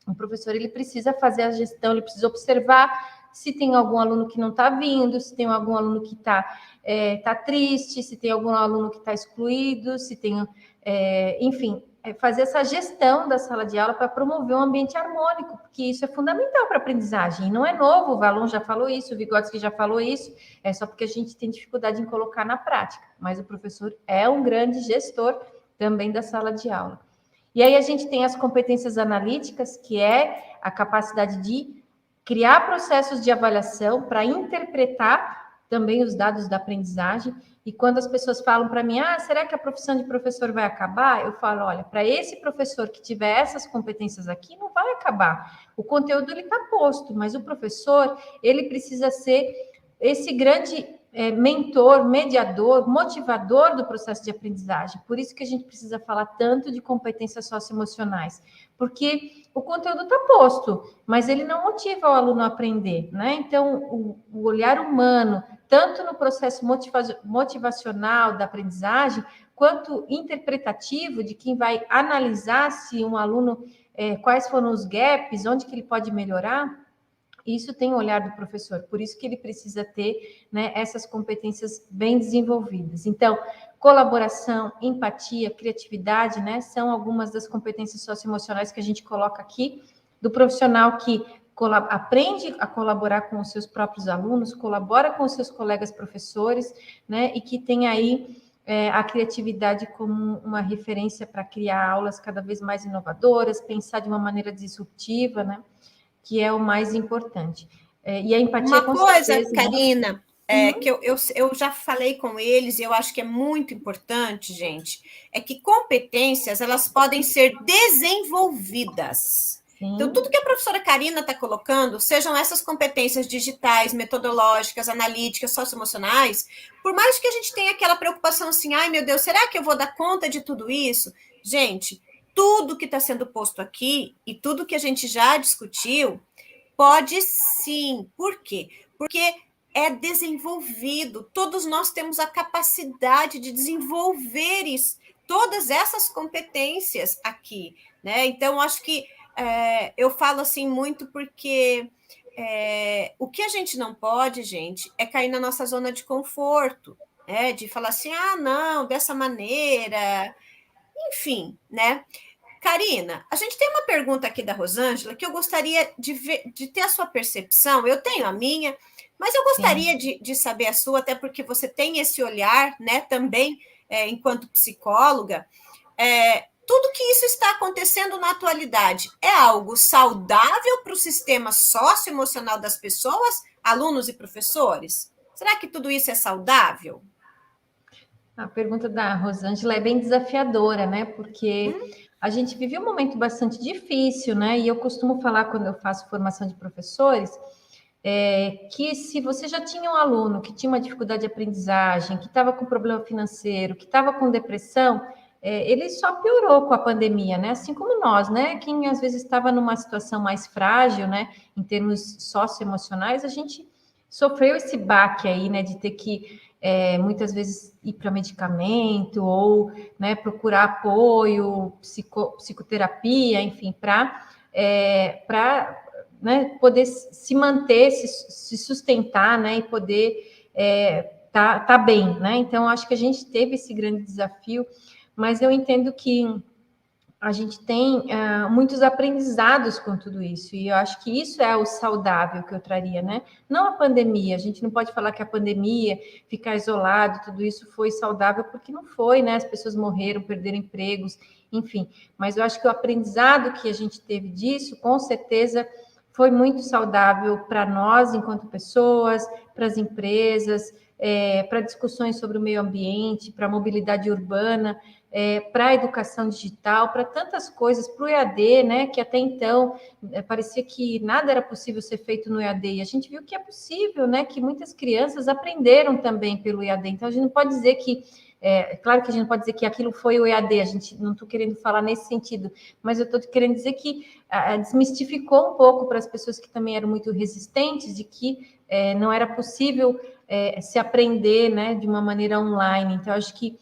O professor, ele precisa fazer a gestão, ele precisa observar se tem algum aluno que não está vindo, se tem algum aluno que tá triste, se tem algum aluno que está excluído, se tem... enfim, fazer essa gestão da sala de aula para promover um ambiente harmônico, porque isso é fundamental para a aprendizagem. E não é novo, o Valon já falou isso, o Vygotsky já falou isso, é só porque a gente tem dificuldade em colocar na prática. Mas o professor é um grande gestor também da sala de aula. E aí a gente tem as competências analíticas, que é a capacidade de criar processos de avaliação para interpretar também os dados da aprendizagem. E quando as pessoas falam para mim, será que a profissão de professor vai acabar? Eu falo, olha, para esse professor que tiver essas competências aqui, não vai acabar. O conteúdo ele está posto, mas o professor, ele precisa ser esse grande mentor, mediador, motivador do processo de aprendizagem. Por isso que a gente precisa falar tanto de competências socioemocionais, porque o conteúdo está posto, mas ele não motiva o aluno a aprender, né? Então, o olhar humano, tanto no processo motivacional da aprendizagem, quanto interpretativo de quem vai analisar se um aluno, quais foram os gaps, onde que ele pode melhorar, isso tem o olhar do professor, por isso que ele precisa ter, né, essas competências bem desenvolvidas. Então, colaboração, empatia, criatividade, né, são algumas das competências socioemocionais que a gente coloca aqui, do profissional que aprende a colaborar com os seus próprios alunos, colabora com os seus colegas professores, né, e que tem aí a criatividade como uma referência para criar aulas cada vez mais inovadoras, pensar de uma maneira disruptiva, né, que é o mais importante. E a empatia,
uma
com
coisa,
certeza,
Karina, que eu já falei com eles, eu acho que é muito importante, gente, é que competências, elas podem ser desenvolvidas.
Sim.
Então, tudo que a professora Karina está colocando, sejam essas competências digitais, metodológicas, analíticas, socioemocionais, por mais que a gente tenha aquela preocupação assim, ai meu Deus, será que eu vou dar conta de tudo isso? Gente, tudo que está sendo posto aqui e tudo que a gente já discutiu, pode sim. Por quê? Porque é desenvolvido. Todos nós temos a capacidade de desenvolver isso, todas essas competências aqui, né? Então, acho que eu falo assim muito porque o que a gente não pode, gente, é cair na nossa zona de conforto, de falar assim, não, dessa maneira, enfim, né? Karina, a gente tem uma pergunta aqui da Rosângela que eu gostaria de ter a sua percepção. Eu tenho a minha, mas eu gostaria de saber a sua, até porque você tem esse olhar, né, também, enquanto psicóloga. Tudo que isso está acontecendo na atualidade é algo saudável para o sistema socioemocional das pessoas, alunos e professores? Será que tudo isso é saudável?
A pergunta da Rosângela é bem desafiadora, né? Porque a gente vive um momento bastante difícil, né? E eu costumo falar, quando eu faço formação de professores, que se você já tinha um aluno que tinha uma dificuldade de aprendizagem, que estava com problema financeiro, que estava com depressão, ele só piorou com a pandemia, né? Assim como nós, né? Quem às vezes estava numa situação mais frágil, né? Em termos socioemocionais, a gente sofreu esse baque aí, né? De ter que muitas vezes ir para medicamento ou, né, procurar apoio, psicoterapia, enfim, para né, poder se manter, se sustentar, né, e poder tá bem, né? Então, acho que a gente teve esse grande desafio, mas eu entendo que a gente tem muitos aprendizados com tudo isso, e eu acho que isso é o saudável que eu traria, né? Não a pandemia, a gente não pode falar que a pandemia, ficar isolado, tudo isso foi saudável, porque não foi, né? As pessoas morreram, perderam empregos, enfim. Mas eu acho que o aprendizado que a gente teve disso, com certeza, foi muito saudável para nós, enquanto pessoas, para as empresas, para discussões sobre o meio ambiente, para a mobilidade urbana, para a educação digital, para tantas coisas, para o EAD, né, que até então parecia que nada era possível ser feito no EAD, e a gente viu que é possível, né, que muitas crianças aprenderam também pelo EAD, então a gente não pode dizer que, claro que a gente não pode dizer que aquilo foi o EAD, a gente não estou querendo falar nesse sentido, mas eu estou querendo dizer que desmistificou um pouco para as pessoas que também eram muito resistentes, de que não era possível se aprender, né, de uma maneira online, então acho que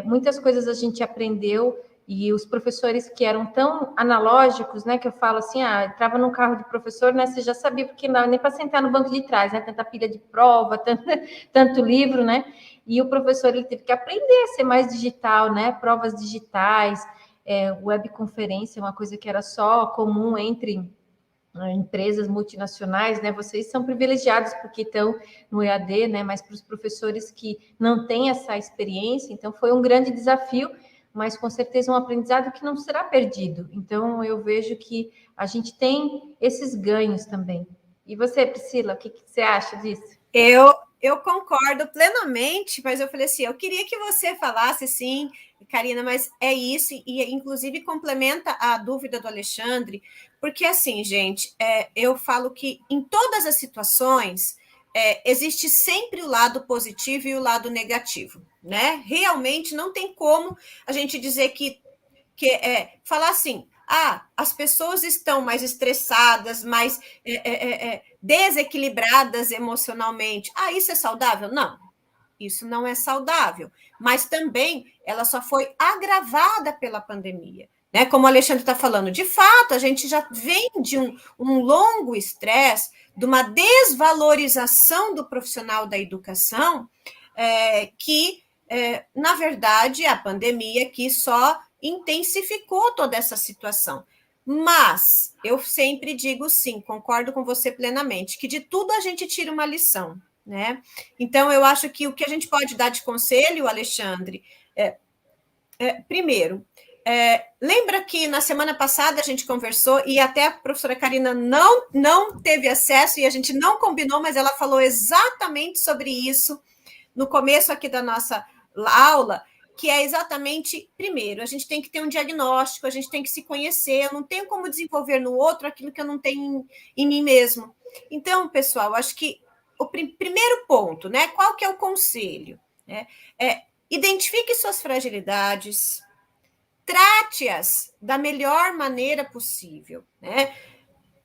muitas coisas a gente aprendeu, e os professores que eram tão analógicos, né, que eu falo assim, entrava num carro de professor, né, você já sabia, porque não dava nem para sentar no banco de trás, né, tanta pilha de prova, tanto livro, né, e o professor ele teve que aprender a ser mais digital, né, provas digitais, webconferência, uma coisa que era só comum entre empresas multinacionais, né? Vocês são privilegiados porque estão no EAD, né? Mas para os professores que não têm essa experiência, então foi um grande desafio, mas com certeza um aprendizado que não será perdido. Então eu vejo que a gente tem esses ganhos também. E você, Priscila, o que você acha disso?
Eu concordo plenamente, mas eu falei assim, eu queria que você falasse, sim, Karina, mas é isso, e inclusive complementa a dúvida do Alexandre, porque assim, gente, eu falo que em todas as situações existe sempre o lado positivo e o lado negativo, né? Realmente não tem como a gente dizer que falar assim, as pessoas estão mais estressadas, mais desequilibradas emocionalmente. Isso é saudável? Não, isso não é saudável. Mas também ela só foi agravada pela pandemia. Né? Como o Alexandre está falando, de fato, a gente já vem de um longo estresse, de uma desvalorização do profissional da educação, que, na verdade, a pandemia aqui só intensificou toda essa situação. Mas eu sempre digo sim, concordo com você plenamente, que de tudo a gente tira uma lição, né? Então, eu acho que o que a gente pode dar de conselho, Alexandre, primeiro, lembra que na semana passada a gente conversou e até a professora Karina não teve acesso e a gente não combinou, mas ela falou exatamente sobre isso no começo aqui da nossa aula, que é exatamente, primeiro, a gente tem que ter um diagnóstico, a gente tem que se conhecer, eu não tenho como desenvolver no outro aquilo que eu não tenho em mim mesmo. Então, pessoal, acho que o primeiro ponto, né? Qual que é o conselho? Identifique suas fragilidades, trate-as da melhor maneira possível, né?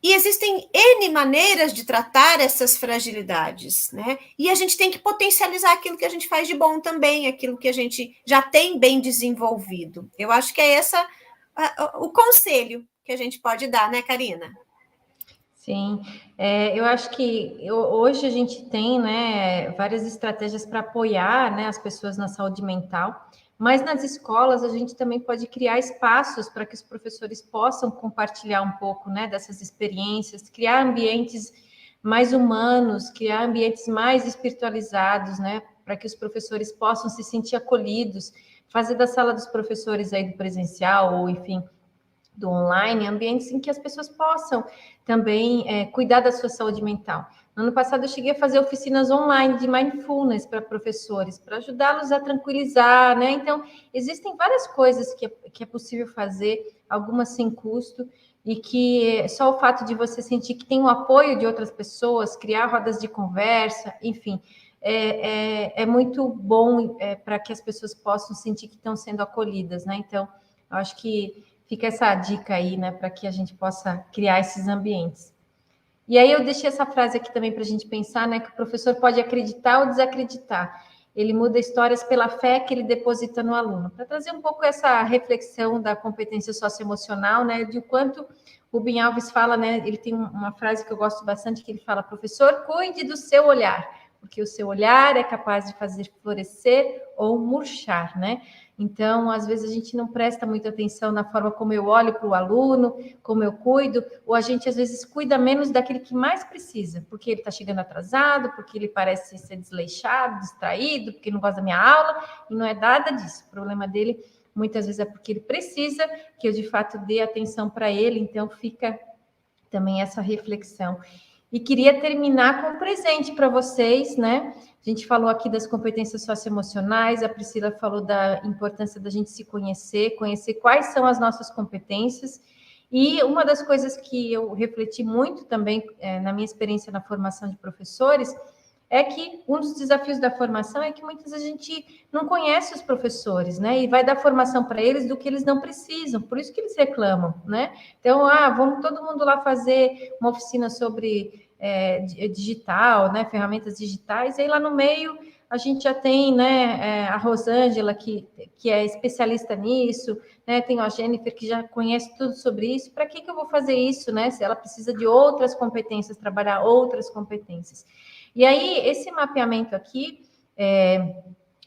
E existem N maneiras de tratar essas fragilidades, né? E a gente tem que potencializar aquilo que a gente faz de bom também, aquilo que a gente já tem bem desenvolvido. Eu acho que é esse o conselho que a gente pode dar, né, Karina?
Sim, eu acho que hoje a gente tem, né, várias estratégias para apoiar, né, as pessoas na saúde mental, mas nas escolas a gente também pode criar espaços para que os professores possam compartilhar um pouco, né, dessas experiências, criar ambientes mais humanos, criar ambientes mais espiritualizados, né, para que os professores possam se sentir acolhidos, fazer da sala dos professores aí do presencial ou, enfim, do online, ambientes em que as pessoas possam também cuidar da sua saúde mental. No ano passado, eu cheguei a fazer oficinas online de mindfulness para professores, para ajudá-los a tranquilizar, né? Então, existem várias coisas que é possível fazer, algumas sem custo, e que só o fato de você sentir que tem o apoio de outras pessoas, criar rodas de conversa, enfim, é muito bom para que as pessoas possam sentir que estão sendo acolhidas, né? Então, eu acho que fica essa dica aí, né, para que a gente possa criar esses ambientes. E aí eu deixei essa frase aqui também para a gente pensar, né, que o professor pode acreditar ou desacreditar. Ele muda histórias pela fé que ele deposita no aluno. Para trazer um pouco essa reflexão da competência socioemocional, né, de o quanto o Rubem Alves fala, né, ele tem uma frase que eu gosto bastante, que ele fala, professor, cuide do seu olhar, porque o seu olhar é capaz de fazer florescer ou murchar, né? Então, às vezes, a gente não presta muita atenção na forma como eu olho para o aluno, como eu cuido, ou a gente, às vezes, cuida menos daquele que mais precisa, porque ele está chegando atrasado, porque ele parece ser desleixado, distraído, porque não gosta da minha aula, e não é nada disso. O problema dele, muitas vezes, é porque ele precisa que eu, de fato, dê atenção para ele, então fica também essa reflexão. E queria terminar com um presente para vocês, né? A gente falou aqui das competências socioemocionais, a Priscila falou da importância da gente se conhecer, conhecer quais são as nossas competências. E uma das coisas que eu refleti muito também na minha experiência na formação de professores é que um dos desafios da formação é que muitas vezes a gente não conhece os professores, né? E vai dar formação para eles do que eles não precisam, por isso que eles reclamam, né? Então, vamos todo mundo lá fazer uma oficina sobre digital, né? Ferramentas digitais, e aí lá no meio a gente já tem, né, a Rosângela, que é especialista nisso, né? Tem a Jennifer, que já conhece tudo sobre isso. Para que eu vou fazer isso, né? Se ela precisa de outras competências, trabalhar outras competências. E aí, esse mapeamento aqui,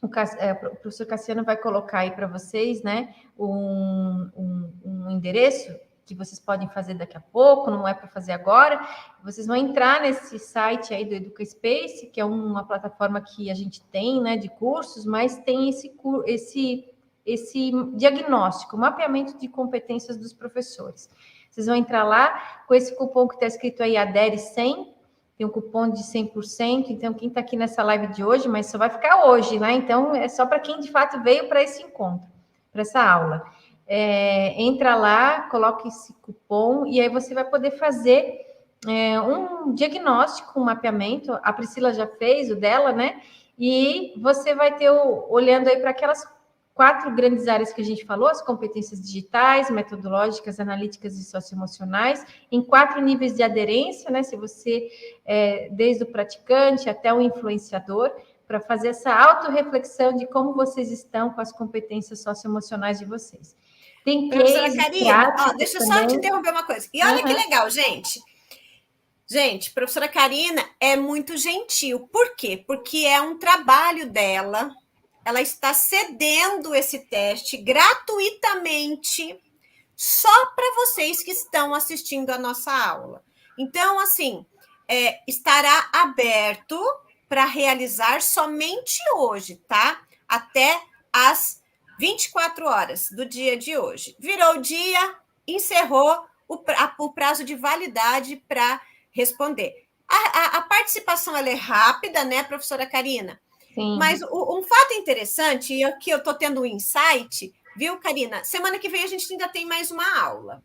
o professor Cassiano vai colocar aí para vocês, né, um endereço que vocês podem fazer daqui a pouco, não é para fazer agora. Vocês vão entrar nesse site aí do EducaSpace, que é uma plataforma que a gente tem, né, de cursos, mas tem esse diagnóstico, mapeamento de competências dos professores. Vocês vão entrar lá com esse cupom que está escrito aí, ADERE 100, tem um cupom de 100%, então quem está aqui nessa live de hoje, mas só vai ficar hoje, né? Então, é só para quem de fato veio para esse encontro, para essa aula. Entra lá, coloca esse cupom, e aí você vai poder fazer um diagnóstico, um mapeamento. A Priscila já fez o dela, né? E você vai ter, olhando aí para aquelas 4 grandes áreas que a gente falou, as competências digitais, metodológicas, analíticas e socioemocionais, em 4 níveis de aderência, né? Se você, desde o praticante até o influenciador, para fazer essa autorreflexão de como vocês estão com as competências socioemocionais de vocês. Tem
Professora Karina, deixa eu só te
também.
interromper uma coisa. E olha que legal, gente. Gente, professora Karina é muito gentil. Por quê? Porque é um trabalho dela. Ela está cedendo esse teste gratuitamente só para vocês que estão assistindo a nossa aula. Então, assim, estará aberto para realizar somente hoje, tá? Até às 24 horas do dia de hoje. Virou o dia, encerrou o prazo de validade para responder. A participação ela é rápida, né, professora Karina?
Sim.
Mas um fato interessante, e aqui eu estou tendo um insight, viu, Karina? Semana que vem a gente ainda tem mais uma aula.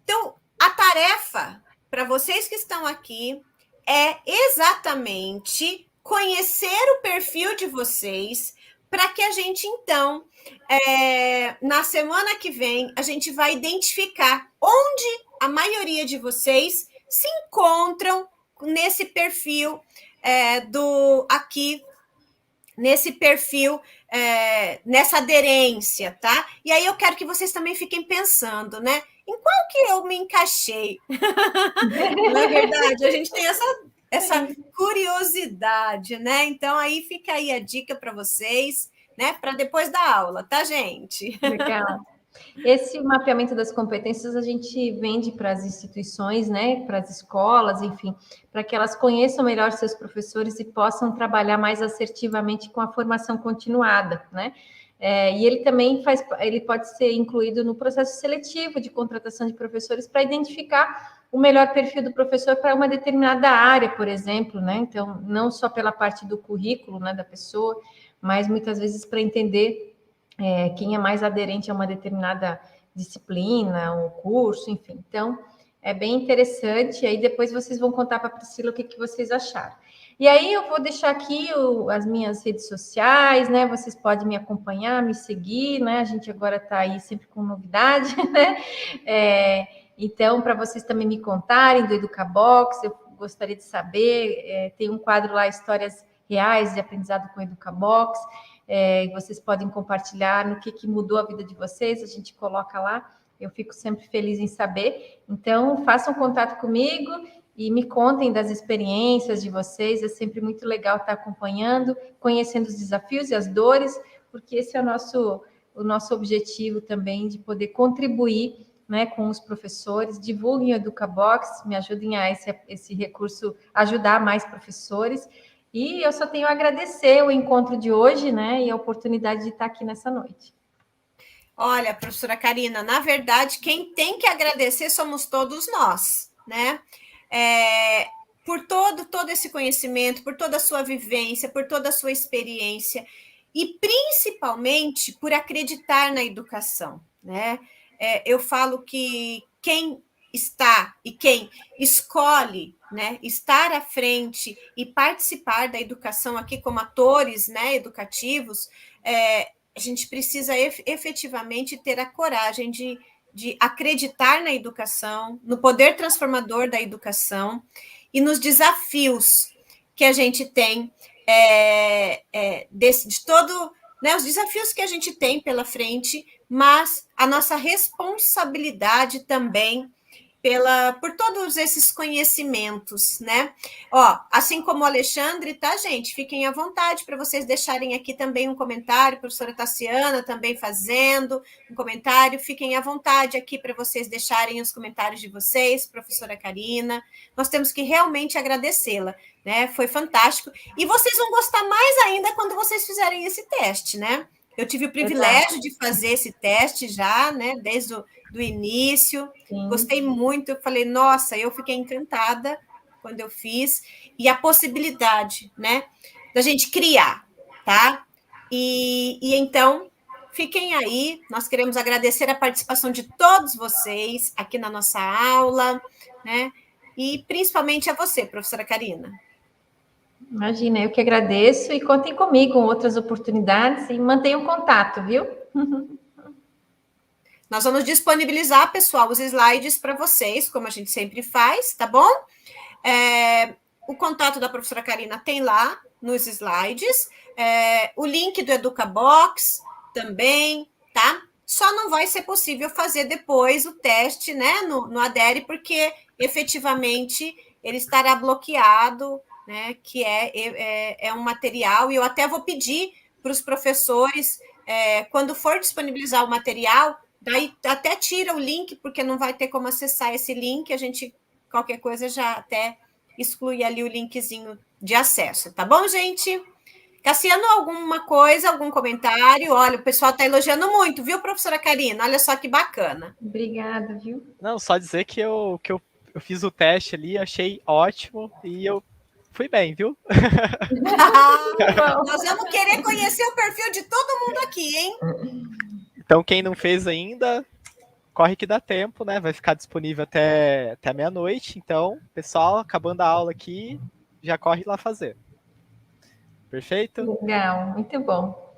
Então, a tarefa para vocês que estão aqui é exatamente conhecer o perfil de vocês, para que a gente, então, na semana que vem, a gente vai identificar onde a maioria de vocês se encontram nesse perfil aqui, nesse perfil, nessa aderência, tá? E aí eu quero que vocês também fiquem pensando, né? Em qual que eu me encaixei? Não é verdade? A gente tem essa curiosidade, né? Então, aí fica aí a dica para vocês, né? Para depois da aula, tá, gente?
Legal. Esse mapeamento das competências a gente vende para as instituições, né, para as escolas, enfim, para que elas conheçam melhor seus professores e possam trabalhar mais assertivamente com a formação continuada, né? E ele também ele pode ser incluído no processo seletivo de contratação de professores para identificar o melhor perfil do professor para uma determinada área, por exemplo, né? Então, não só pela parte do currículo, né, da pessoa, mas muitas vezes para entender quem é mais aderente a uma determinada disciplina, um curso, enfim. Então, é bem interessante. Aí depois vocês vão contar para a Priscila o que vocês acharam. E aí eu vou deixar aqui as minhas redes sociais, né? Vocês podem me acompanhar, me seguir, né? A gente agora está aí sempre com novidade, né? Então, para vocês também me contarem do EducaBox, eu gostaria de saber, tem um quadro lá, Histórias Reais de Aprendizado com o EducaBox, vocês podem compartilhar no que mudou a vida de vocês, a gente coloca lá, eu fico sempre feliz em saber. Então, façam contato comigo e me contem das experiências de vocês. É sempre muito legal estar acompanhando, conhecendo os desafios e as dores, porque esse é o nosso objetivo também, de poder contribuir, né, com os professores. Divulguem o EducaBox, me ajudem a esse recurso ajudar mais professores. E eu só tenho a agradecer o encontro de hoje, né, e a oportunidade de estar aqui nessa noite.
Olha, professora Karina, na verdade, quem tem que agradecer somos todos nós, né? Por todo esse conhecimento, por toda a sua vivência, por toda a sua experiência, e principalmente por acreditar na educação, né? Eu falo que quem está e quem escolhe, né, estar à frente e participar da educação aqui como atores, né, educativos, a gente precisa efetivamente ter a coragem de acreditar na educação, no poder transformador da educação e nos desafios que a gente tem, de todo, né, os desafios que a gente tem pela frente, mas a nossa responsabilidade também por todos esses conhecimentos, né? Ó, assim como o Alexandre, tá, gente? Fiquem à vontade para vocês deixarem aqui também um comentário, a professora Tassiana também fazendo um comentário. Fiquem à vontade aqui para vocês deixarem os comentários de vocês, professora Karina. Nós temos que realmente agradecê-la, né? Foi fantástico. E vocês vão gostar mais ainda quando vocês fizerem esse teste, né? Eu tive o privilégio de fazer esse teste já, né? Desde do início. Sim. Gostei muito. Eu falei, nossa, eu fiquei encantada quando eu fiz. E a possibilidade, né? Da gente criar, tá? E então, fiquem aí. Nós queremos agradecer a participação de todos vocês aqui na nossa aula, né? E principalmente a você, professora Karina.
Imagina, eu que agradeço e contem comigo com outras oportunidades e mantenham contato, viu?
Nós vamos disponibilizar, pessoal, os slides para vocês, como a gente sempre faz, tá bom? O contato da professora Karina tem lá nos slides, o link do EducaBox também, tá? Só não vai ser possível fazer depois o teste, né, no Adere, porque efetivamente ele estará bloqueado, né, que é um material, e eu até vou pedir para os professores, quando for disponibilizar o material, daí até tira o link, porque não vai ter como acessar esse link, a gente, qualquer coisa, já até exclui ali o linkzinho de acesso, tá bom, gente? Cassiano, alguma coisa, algum comentário? Olha, o pessoal está elogiando muito, viu, professora Karina? Olha só que bacana.
Obrigada, viu?
Não, só dizer que eu fiz o teste ali, achei ótimo e eu fui bem, viu?
Nós vamos querer conhecer o perfil de todo mundo aqui, hein?
Então, quem não fez ainda, corre que dá tempo, né? Vai ficar disponível até meia-noite. Então, pessoal, acabando a aula aqui, já corre lá fazer. Perfeito?
Legal, muito bom.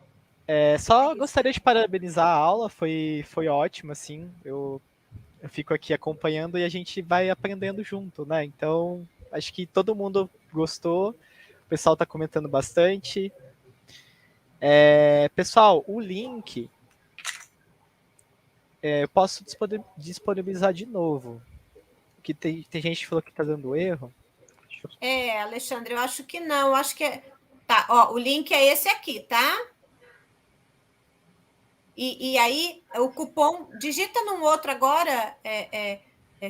Só gostaria de parabenizar a aula, foi ótimo, assim. Eu fico aqui acompanhando e a gente vai aprendendo junto, né? Então, acho que todo mundo gostou. O pessoal está comentando bastante. Pessoal, o link eu posso disponibilizar de novo. Que tem gente que falou que está dando erro.
Alexandre, eu acho que não. Eu acho que tá, ó, o link é esse aqui, tá? E aí, o cupom, digita num outro agora,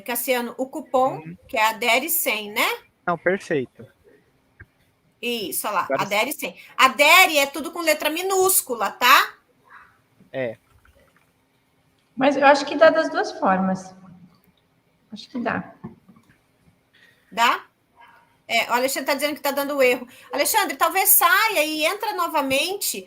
Cassiano, o cupom, que é Adere 100, né?
Não, perfeito.
Isso, olha lá, agora... Adere 100. Adere é tudo com letra minúscula, tá?
Mas eu acho que dá das duas formas. Acho que dá.
Dá? O Alexandre está dizendo que está dando erro. Alexandre, talvez saia e entra novamente.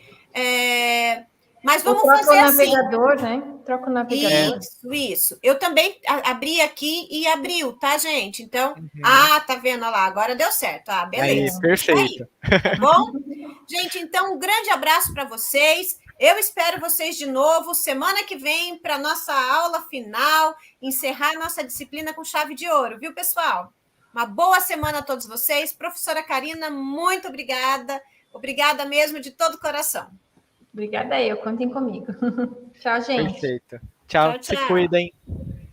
Mas vamos fazer assim.
Navegador, né? Troca o navegador.
Isso. Eu também abri aqui e abriu, tá, gente? Então, tá vendo lá? Agora deu certo. Beleza.
Aí, perfeito.
Aí, tá bom? Gente, então, um grande abraço para vocês. Eu espero vocês de novo semana que vem para nossa aula final, encerrar nossa disciplina com chave de ouro, viu, pessoal? Uma boa semana a todos vocês. Professora Karina, muito obrigada. Obrigada mesmo de todo o coração.
Obrigada eu, contem comigo. Tchau, gente.
Perfeito. Tchau. Se cuidem.